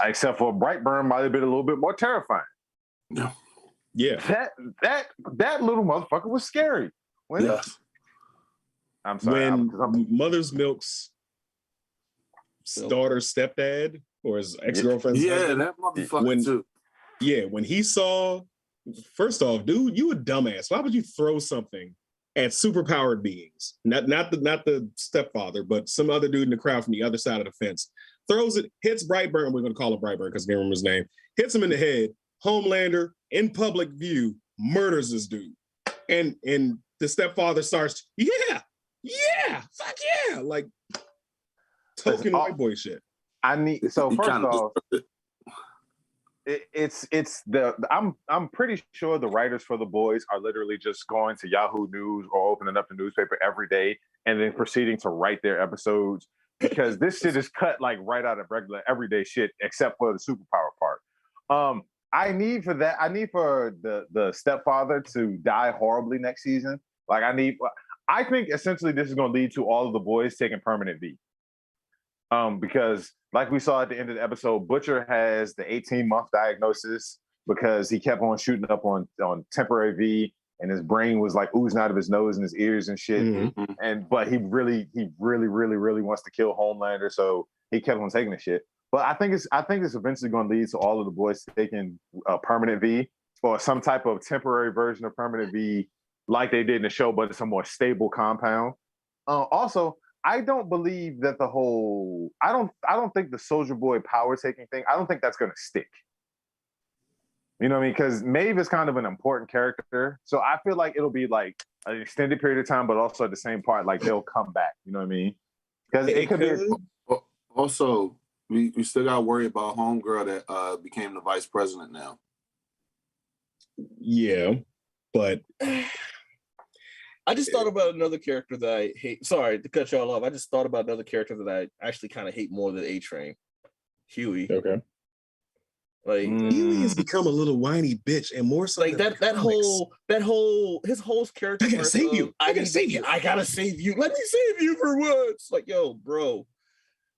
Except for Brightburn might have been a little bit more terrifying. No. Yeah. That little motherfucker was scary. Yes. I'm sorry. When Mother's Milk's daughter's stepdad or his ex-girlfriend's husband, that motherfucker too. Yeah, when he saw, first off, dude, you a dumbass. Why would you throw something at superpowered beings? Not the stepfather, but some other dude in the crowd from the other side of the fence. Throws it, hits Brightburn. We're going to call him Brightburn because I can't remember his name. Hits him in the head. Homelander, in public view, murders this dude. And the stepfather starts, fuck yeah. Like, token white boy shit. First off, I'm pretty sure the writers for The Boys are literally just going to Yahoo News or opening up the newspaper every day and then proceeding to write their episodes, because this shit is cut like right out of regular everyday shit except for the superpower part. I need for the stepfather to die horribly next season. Like I think essentially this is going to lead to all of the boys taking permanent V. Because like we saw at the end of the episode, Butcher has the 18-month diagnosis because he kept on shooting up on temporary V, and his brain was like oozing out of his nose and his ears and shit. Mm-hmm. But he really wants to kill Homelander, so he kept on taking the shit. But I think it's eventually going to lead to all of the boys taking permanent V or some type of temporary version of permanent V, like they did in the show, but it's a more stable compound. Also, I don't believe that I don't think the Soldier Boy power taking thing, I don't think that's going to stick. You know what I mean? Because Maeve is kind of an important character. So I feel like it'll be like an extended period of time, but also at the same part, like they'll come back. You know what I mean? Because it could be. Also, we still got to worry about homegirl that became the vice president now. Yeah, but I just thought about another character that I hate. Sorry to cut y'all off. I just thought about another character that I actually kind of hate more than A-Train. Huey. Okay. Like Huey has become a little whiny bitch, and more so like that whole his whole character. I gotta save you. I gotta save you. I gotta save you. Let me save you for once. Like, yo, bro,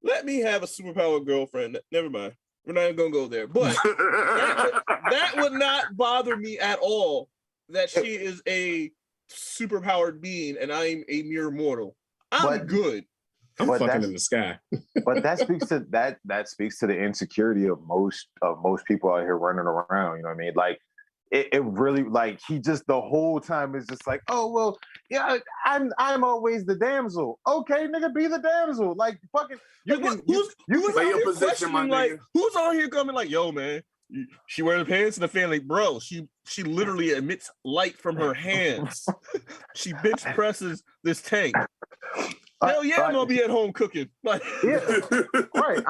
let me have a superpowered girlfriend. Never mind. We're not even gonna go there. But that would not bother me at all. That she is a superpowered being and I'm a mere mortal. I'm good. I'm fucking in the sky. But that speaks to the insecurity of most people out here running around. You know what I mean? Like it really, like, he just the whole time is just like, oh well, yeah, I'm always the damsel. Okay, nigga, be the damsel. Like fucking you can play your position, my nigga. Like, who's on here coming like, yo, man, she wears pants in the family, bro. She literally emits light from her hands. She bench presses this tank. Hell yeah, I'm gonna be at home cooking. Like, yeah, right.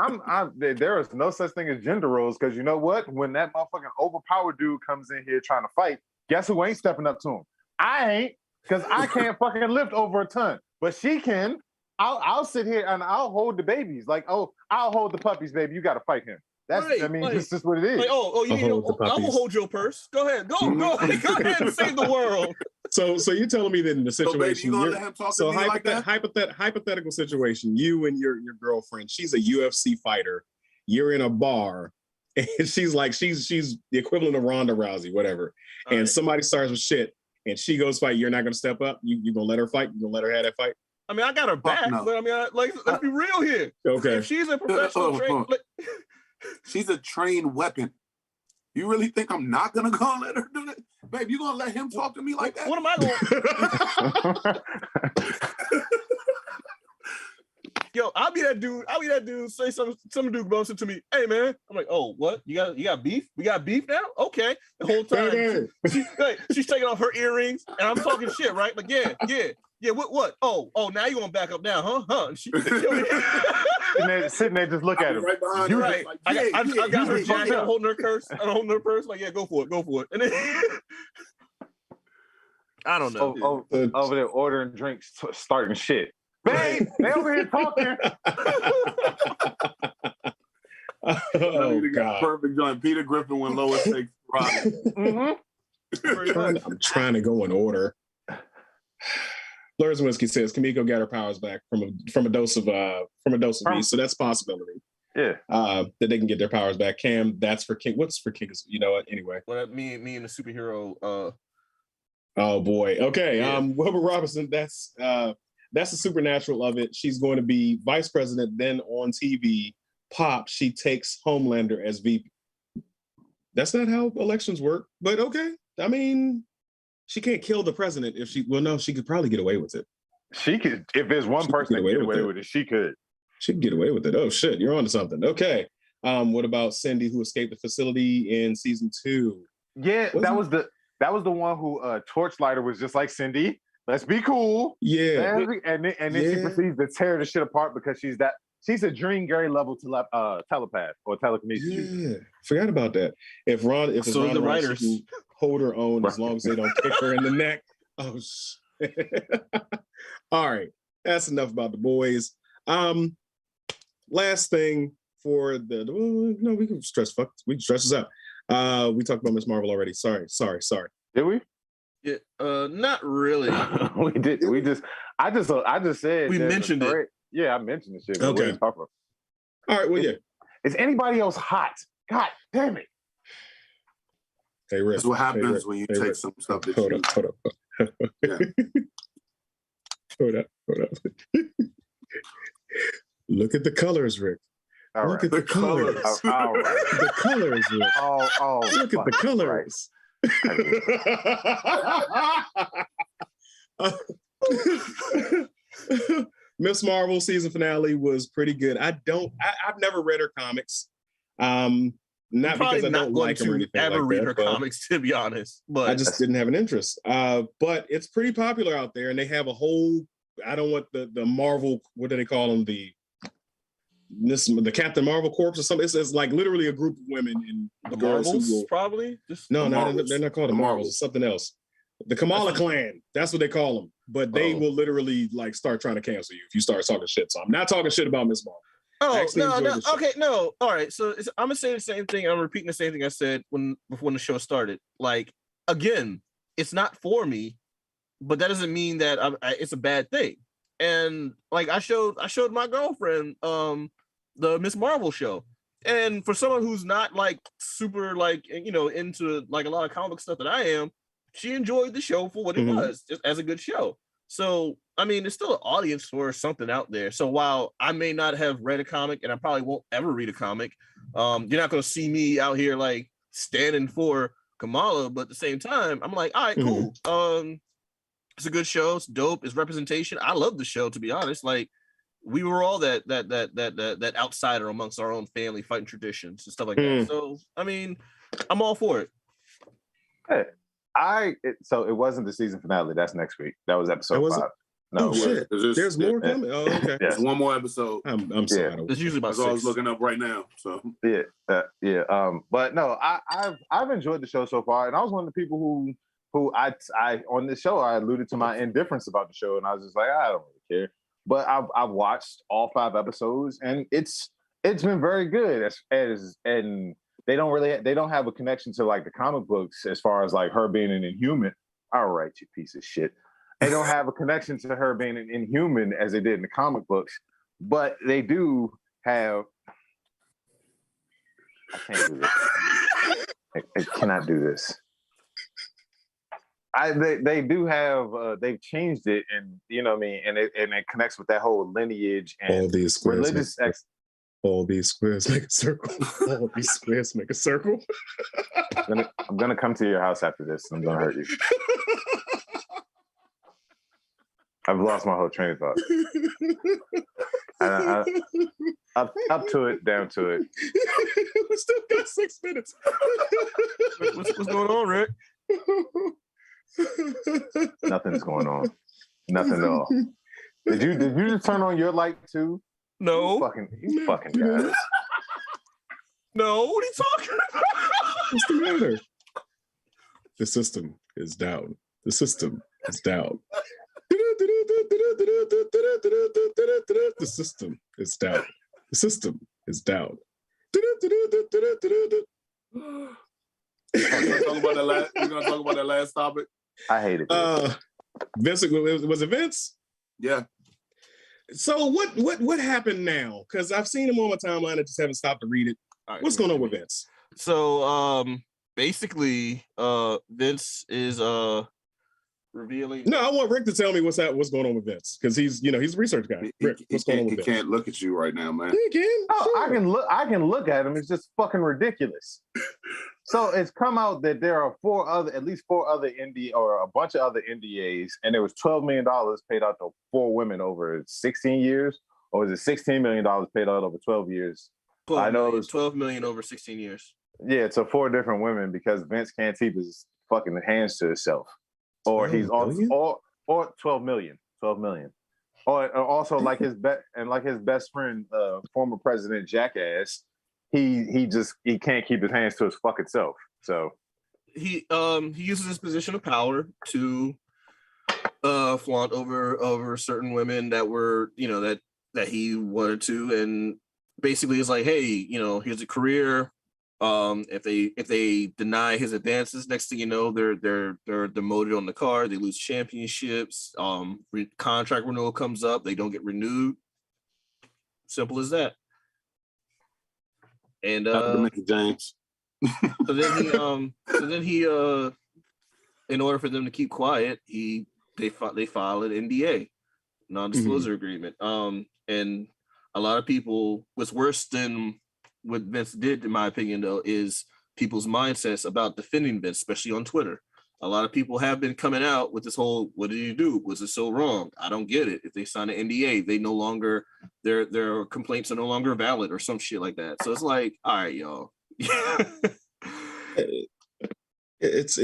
There is no such thing as gender roles, because you know what? When that motherfucking overpowered dude comes in here trying to fight, guess who ain't stepping up to him? I ain't, because I can't fucking lift over a ton, but she can. I'll sit here and I'll hold the babies. Like, oh, I'll hold the puppies, baby. You got to fight him. That's, right, I mean, like, this is what it is. Like, I will hold your purse. Go ahead, go ahead and save the world. So you're telling me that in the situation, hypothetical situation, you and your girlfriend, she's a UFC fighter. You're in a bar, and she's the equivalent of Ronda Rousey, whatever. All and right. Somebody starts with shit, and she goes fight. You're not gonna step up. You gonna let her fight? You gonna let her have that fight? I mean, I got her back, but I mean, let's be real here. Okay, if she's a professional trainer. She's a trained weapon. You really think I'm not gonna go and let her do that? Babe, you gonna let him talk to me like that? What am I going? Yo, I'll be that dude. Say some dude bumps into me. Hey man, I'm like, oh, what? You got beef? We got beef now? Okay. The whole time she's taking off her earrings and I'm talking shit, right? Like, yeah. What? Oh, now you gonna back up now, huh? Sitting there, just look at him. Right behind You're right. Like, I got her jacket. I'm holding her purse. Like, yeah, go for it. And then I don't know. Over there ordering drinks, starting shit. Babe, they over here talking. Oh God! Perfect joint. Peter Griffin when Lois takes Robin. I'm trying to go in order. Blerds and Whiskey says Kimiko got her powers back from a dose of V, so that's a possibility. that they can get their powers back. Cam, that's for King. What's for King? You know what? Anyway. Well, me and the superhero. Oh boy. Okay. Yeah. Wilbur Robinson. That's the supernatural of it. She's going to be vice president. Then on TV, she takes Homelander as VP. That's not how elections work. But okay. I mean, she can't kill the president if she. Well, no, she could probably get away with it. She could. If there's one person that can get away with it, she could. She can get away with it. Oh shit, you're onto something. Okay. What about Cindy, who escaped the facility in season 2? Yeah, that was the one who Torchlighter was just like Cindy. Let's be cool. Yeah. And then she proceeds to tear the shit apart because she's a Dream Gary level telepath or telekinesis. Yeah. Forgot about that. If so the writers can hold her own as long as they don't kick her in the neck. Oh shit. All right. That's enough about the boys. Last thing for we can stress this out. We talked about Miss Marvel already. Sorry. Did we? Yeah, not really. We did. I just said we mentioned it. Yeah, I mentioned the shit. Okay. All right. Well, yeah. Is anybody else hot? God damn it! Hey, Rick. That's what happens when you take some stuff that Hold up. Yeah. Hold up. Look at the colors, Rick. Look at the colors. All right. The colors, Rick. Oh, look at the colors. Miss Marvel season finale was pretty good. I've never read her comics. Not because I don't like them or anything ever like read that, her comics, to be honest. But I just didn't have an interest. But it's pretty popular out there, and they have a whole. I don't want the Marvel. What do they call them? The Captain Marvel Corps or something. It's like literally a group of women in the Marvels, probably. They're not called the Marvels. It's something else. The Kamala Clan. That's what they call them. But they will literally like start trying to cancel you if you start talking shit. So I'm not talking shit about Miss Marvel. Oh no. Okay, no. All right. So I'm gonna say the same thing. I'm repeating the same thing I said before the show started. Like again, it's not for me, but that doesn't mean that it's a bad thing. And like I showed my girlfriend the Miss Marvel show, and for someone who's not like super like into like a lot of comic stuff that I am, she enjoyed the show for what it was, just as a good show. So I mean, there's still an audience for something out there. So while I may not have read a comic, and I probably won't ever read a comic, you're not going to see me out here like standing for Kamala. But at the same time, I'm like, all right, cool. It's a good show. It's dope. It's representation. I love the show, to be honest. Like we were all that outsider amongst our own family, fighting traditions and stuff like that. So I mean, I'm all for it. Hey, so it wasn't the season finale. That's next week. That was episode 5. No, shit. There's more coming. Oh, okay. There's one more episode. I'm sorry. It's usually about 6. I was looking up right now. So but no, I've enjoyed the show so far, and I was one of the people who I on this show I alluded to my indifference about the show, and I was just like, I don't really care. But I've watched all 5 episodes, and it's been very good. And they don't have a connection to like the comic books as far as like her being an Inhuman. All right, you piece of shit. They don't have a connection to her being an Inhuman as they did in the comic books, but they do have. I can't do this. I cannot do this. They do have. They've changed it, and you know what I mean, and it connects with that whole lineage and all these squares religious. All these squares make a circle. All these squares make a circle. I'm gonna come to your house after this. I'm gonna hurt you. I've lost my whole train of thought. Up to it, down to it. We still got 6 minutes. What's going on, Rick? Nothing's going on. Nothing at all. Did you just turn on your light too? No. You fucking guys. No, what are you talking about? What's the matter? The system is down. The system is down. The system is down. The system is down. We're gonna talk about that last topic. I hate it. Vince, was it Vince? Yeah. So what happened now? Because I've seen him on my timeline. I just haven't stopped to read it. Right, what's going on with Vince? So basically, Vince is revealing. No, I want Rick to tell me what's going on with Vince, because he's a research guy. Rick, what's going on with Vince? He can't look at you right now, man. He can. Oh, sure. I can look at him. It's just fucking ridiculous. So it's come out that there are at least four other or a bunch of other NDAs, and there was $12 million paid out to 4 women over 16 years, or is it $16 million paid out over 12 years? I know it's $12 million over 16 years. Yeah, to 4 different women because Vince can't keep his fucking hands to himself, or he's also or 12 million, or also like his best friend, former President Jackass. He can't keep his hands to his fucking self. So he uses his position of power to flaunt over certain women that were that he wanted to, and basically it's like, hey, here's a career. If they deny his advances, next thing you know, they're demoted on the card. They lose championships. Contract renewal comes up, they don't get renewed. Simple as that. And James. so then he in order for them to keep quiet, they file an NDA, non-disclosure agreement. And a lot of people, what's worse than what Vince did, in my opinion, though, is people's mindsets about defending Vince, especially on Twitter. A lot of people have been coming out with this whole, what did you do? Was it so wrong? I don't get it. If they sign an NDA, they no longer, their complaints are no longer valid or some shit like that. So it's like, all right, y'all. It's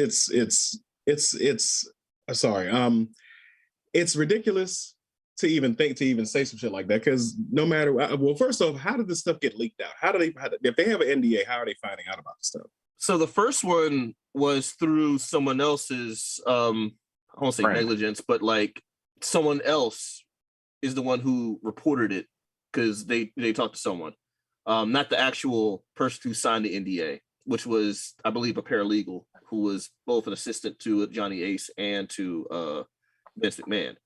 ridiculous to even say some shit like that, because no matter, well, first off, how did this stuff get leaked out? If they have an NDA, how are they finding out about the stuff? So the first one was through someone else's, I won't say negligence, but like someone else is the one who reported it because they talked to someone, not the actual person who signed the NDA, which was, I believe, a paralegal who was both an assistant to Johnny Ace and to Vince McMahon.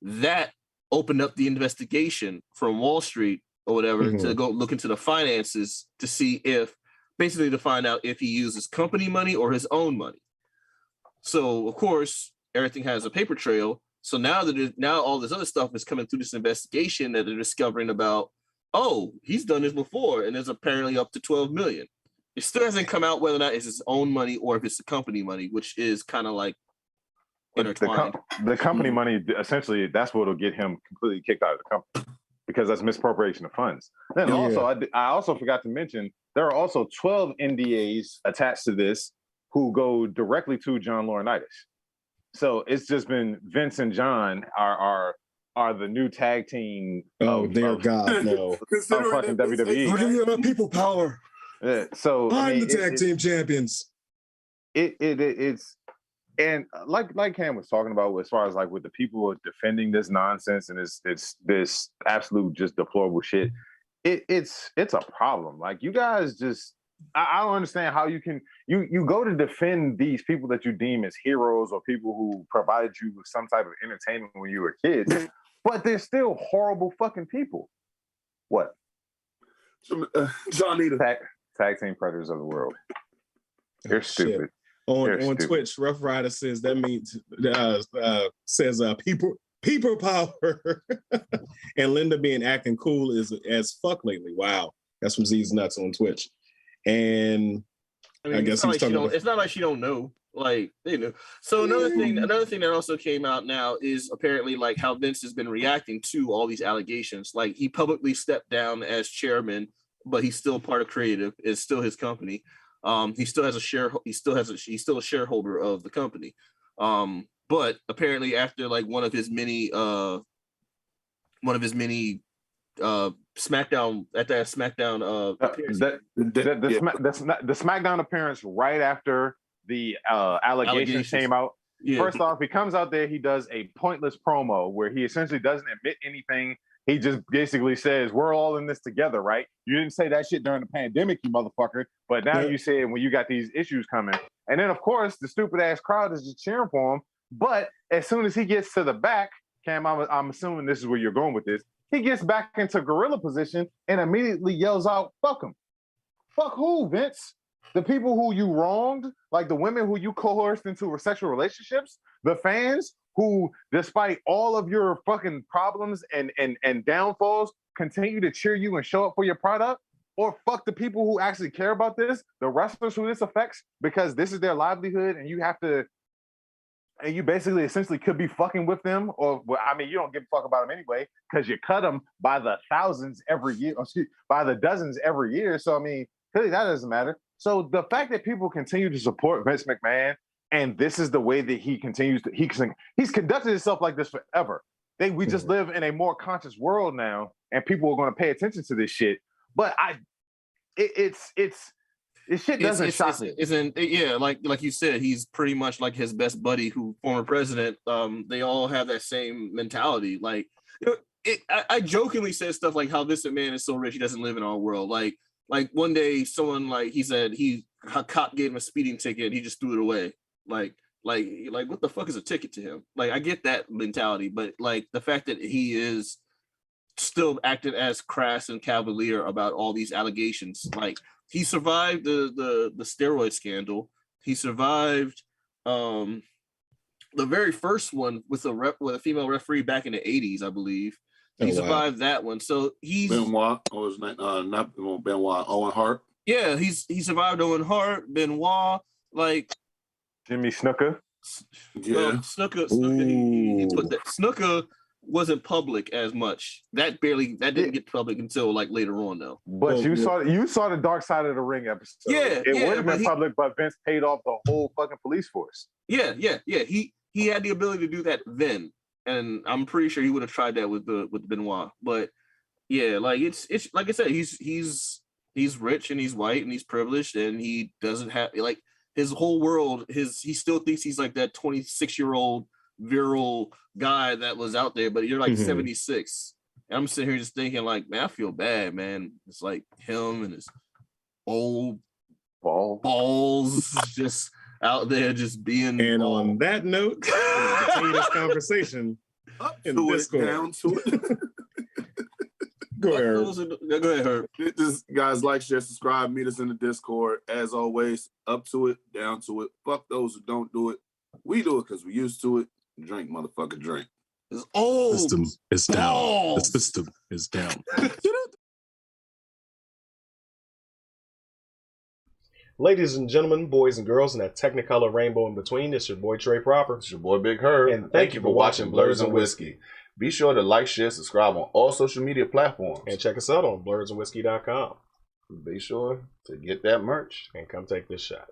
That opened up the investigation from Wall Street or whatever to go look into the finances to see if, basically to find out if he uses company money or his own money. So of course, everything has a paper trail. So now all this other stuff is coming through this investigation that they're discovering about, oh, he's done this before, and there's apparently up to 12 million. It still hasn't come out whether or not it's his own money or if it's the company money, which is kind of like intertwined. The company money, essentially, that's what'll get him completely kicked out of the company, because that's misappropriation of funds. Then also, I also forgot to mention, there are also 12 NDAs attached to this who go directly to John Laurinaitis. So it's just been Vince and John are the new tag team. Oh, dear God, no. Of fucking WWE. We're giving them people power. Yeah, so I'm the tag team champions. It's and like Cam was talking about, as far as like with the people defending this nonsense and this absolute just deplorable shit. It's a problem. Like, you guys just, I don't understand how you can you go to defend these people that you deem as heroes or people who provided you with some type of entertainment when you were kids, but they're still horrible fucking people. What? Johnny, tag team predators of the world. They're stupid. On Twitch, Rough Rider says that means people power. And Linda being acting cool is as fuck lately. Wow, that's from Z's Nuts on Twitch. And I guess he's talking about, it's not like she don't know. Like, they know. So another thing that also came out now is apparently like how Vince has been reacting to all these allegations. Like, he publicly stepped down as chairman, but he's still part of creative. It's still his company. He still has a share. He's still a shareholder of the company. But apparently, after like one of his many SmackDown the SmackDown appearance right after the allegations came out. Yeah. First off, he comes out there, he does a pointless promo where he essentially doesn't admit anything. He just basically says, we're all in this together, right? You didn't say that shit during the pandemic, you motherfucker. But now you say it when you got these issues coming. And then, of course, the stupid ass crowd is just cheering for him. But as soon as he gets to the back, Cam, I'm assuming this is where you're going with this. he gets back into gorilla position and immediately yells out, "Fuck him." Fuck who, Vince? The people who you wronged, like the women who you coerced into sexual relationships, the fans who, despite all of your fucking problems and downfalls, continue to cheer you and show up for your product? Or fuck the people who actually care about this, the wrestlers who this affects, because this is their livelihood and you have to, and you basically essentially could be fucking with them, or, well, I mean, you don't give a fuck about them anyway, because you cut them by the thousands every year, by the dozens every year. So, I mean, clearly that doesn't matter. So the fact that people continue to support Vince McMahon, and this is the way that he continues to, he's conducted himself like this forever. We just live in a more conscious world now, and people are going to pay attention to this shit. But this shit doesn't shock me. Yeah, like you said, he's pretty much like his best buddy, who former president. They all have that same mentality. Like, I jokingly said stuff like how this man is so rich he doesn't live in our world. Like one day someone, like, he said a cop gave him a speeding ticket and he just threw it away. Like what the fuck is a ticket to him? Like, I get that mentality, but like the fact that he is still acting as crass and cavalier about all these allegations. Like, he survived the steroid scandal. He survived the very first one with a female referee back in the 80s, I believe. He survived that one. So he's Benoit, or his name, not Benoit, Owen Hart. Yeah, he survived Owen Hart, Benoit, like Jimmy Snuka. Yeah, well, Snuka he put that. Snuka wasn't public as much. That didn't get public until like later on, though. But you saw the Dark Side of the Ring episode. Yeah, it would have been public, but Vince paid off the whole fucking police force. Yeah. He had the ability to do that then, and I'm pretty sure he would have tried that with Benoit. But yeah, like it's like I said, he's rich and he's white and he's privileged, and he doesn't have, like, his whole world. He still thinks he's like that 26-year-old virile guy that was out there, but you're like 76. And I'm sitting here just thinking, like, man, I feel bad, man. It's like him and his old balls just out there just being. And on that note, we'll continue this conversation up in to Discord. it, down to it. Go ahead, Herb. Just, guys, like, share, subscribe, meet us in the Discord. As always, up to it, down to it. Fuck those who don't do it. We do it because we used to it. Drink, motherfucker, drink. It's old. System is down. The system is down. Ladies and gentlemen, boys and girls, and that technicolor rainbow in between, it's your boy Trey Proper. It's your boy Big Herb. And thank you for watching Blerds and Whiskey. Be sure to like, share, subscribe on all social media platforms. And check us out on blerdsandwhiskey.com. Be sure to get that merch. And come take this shot.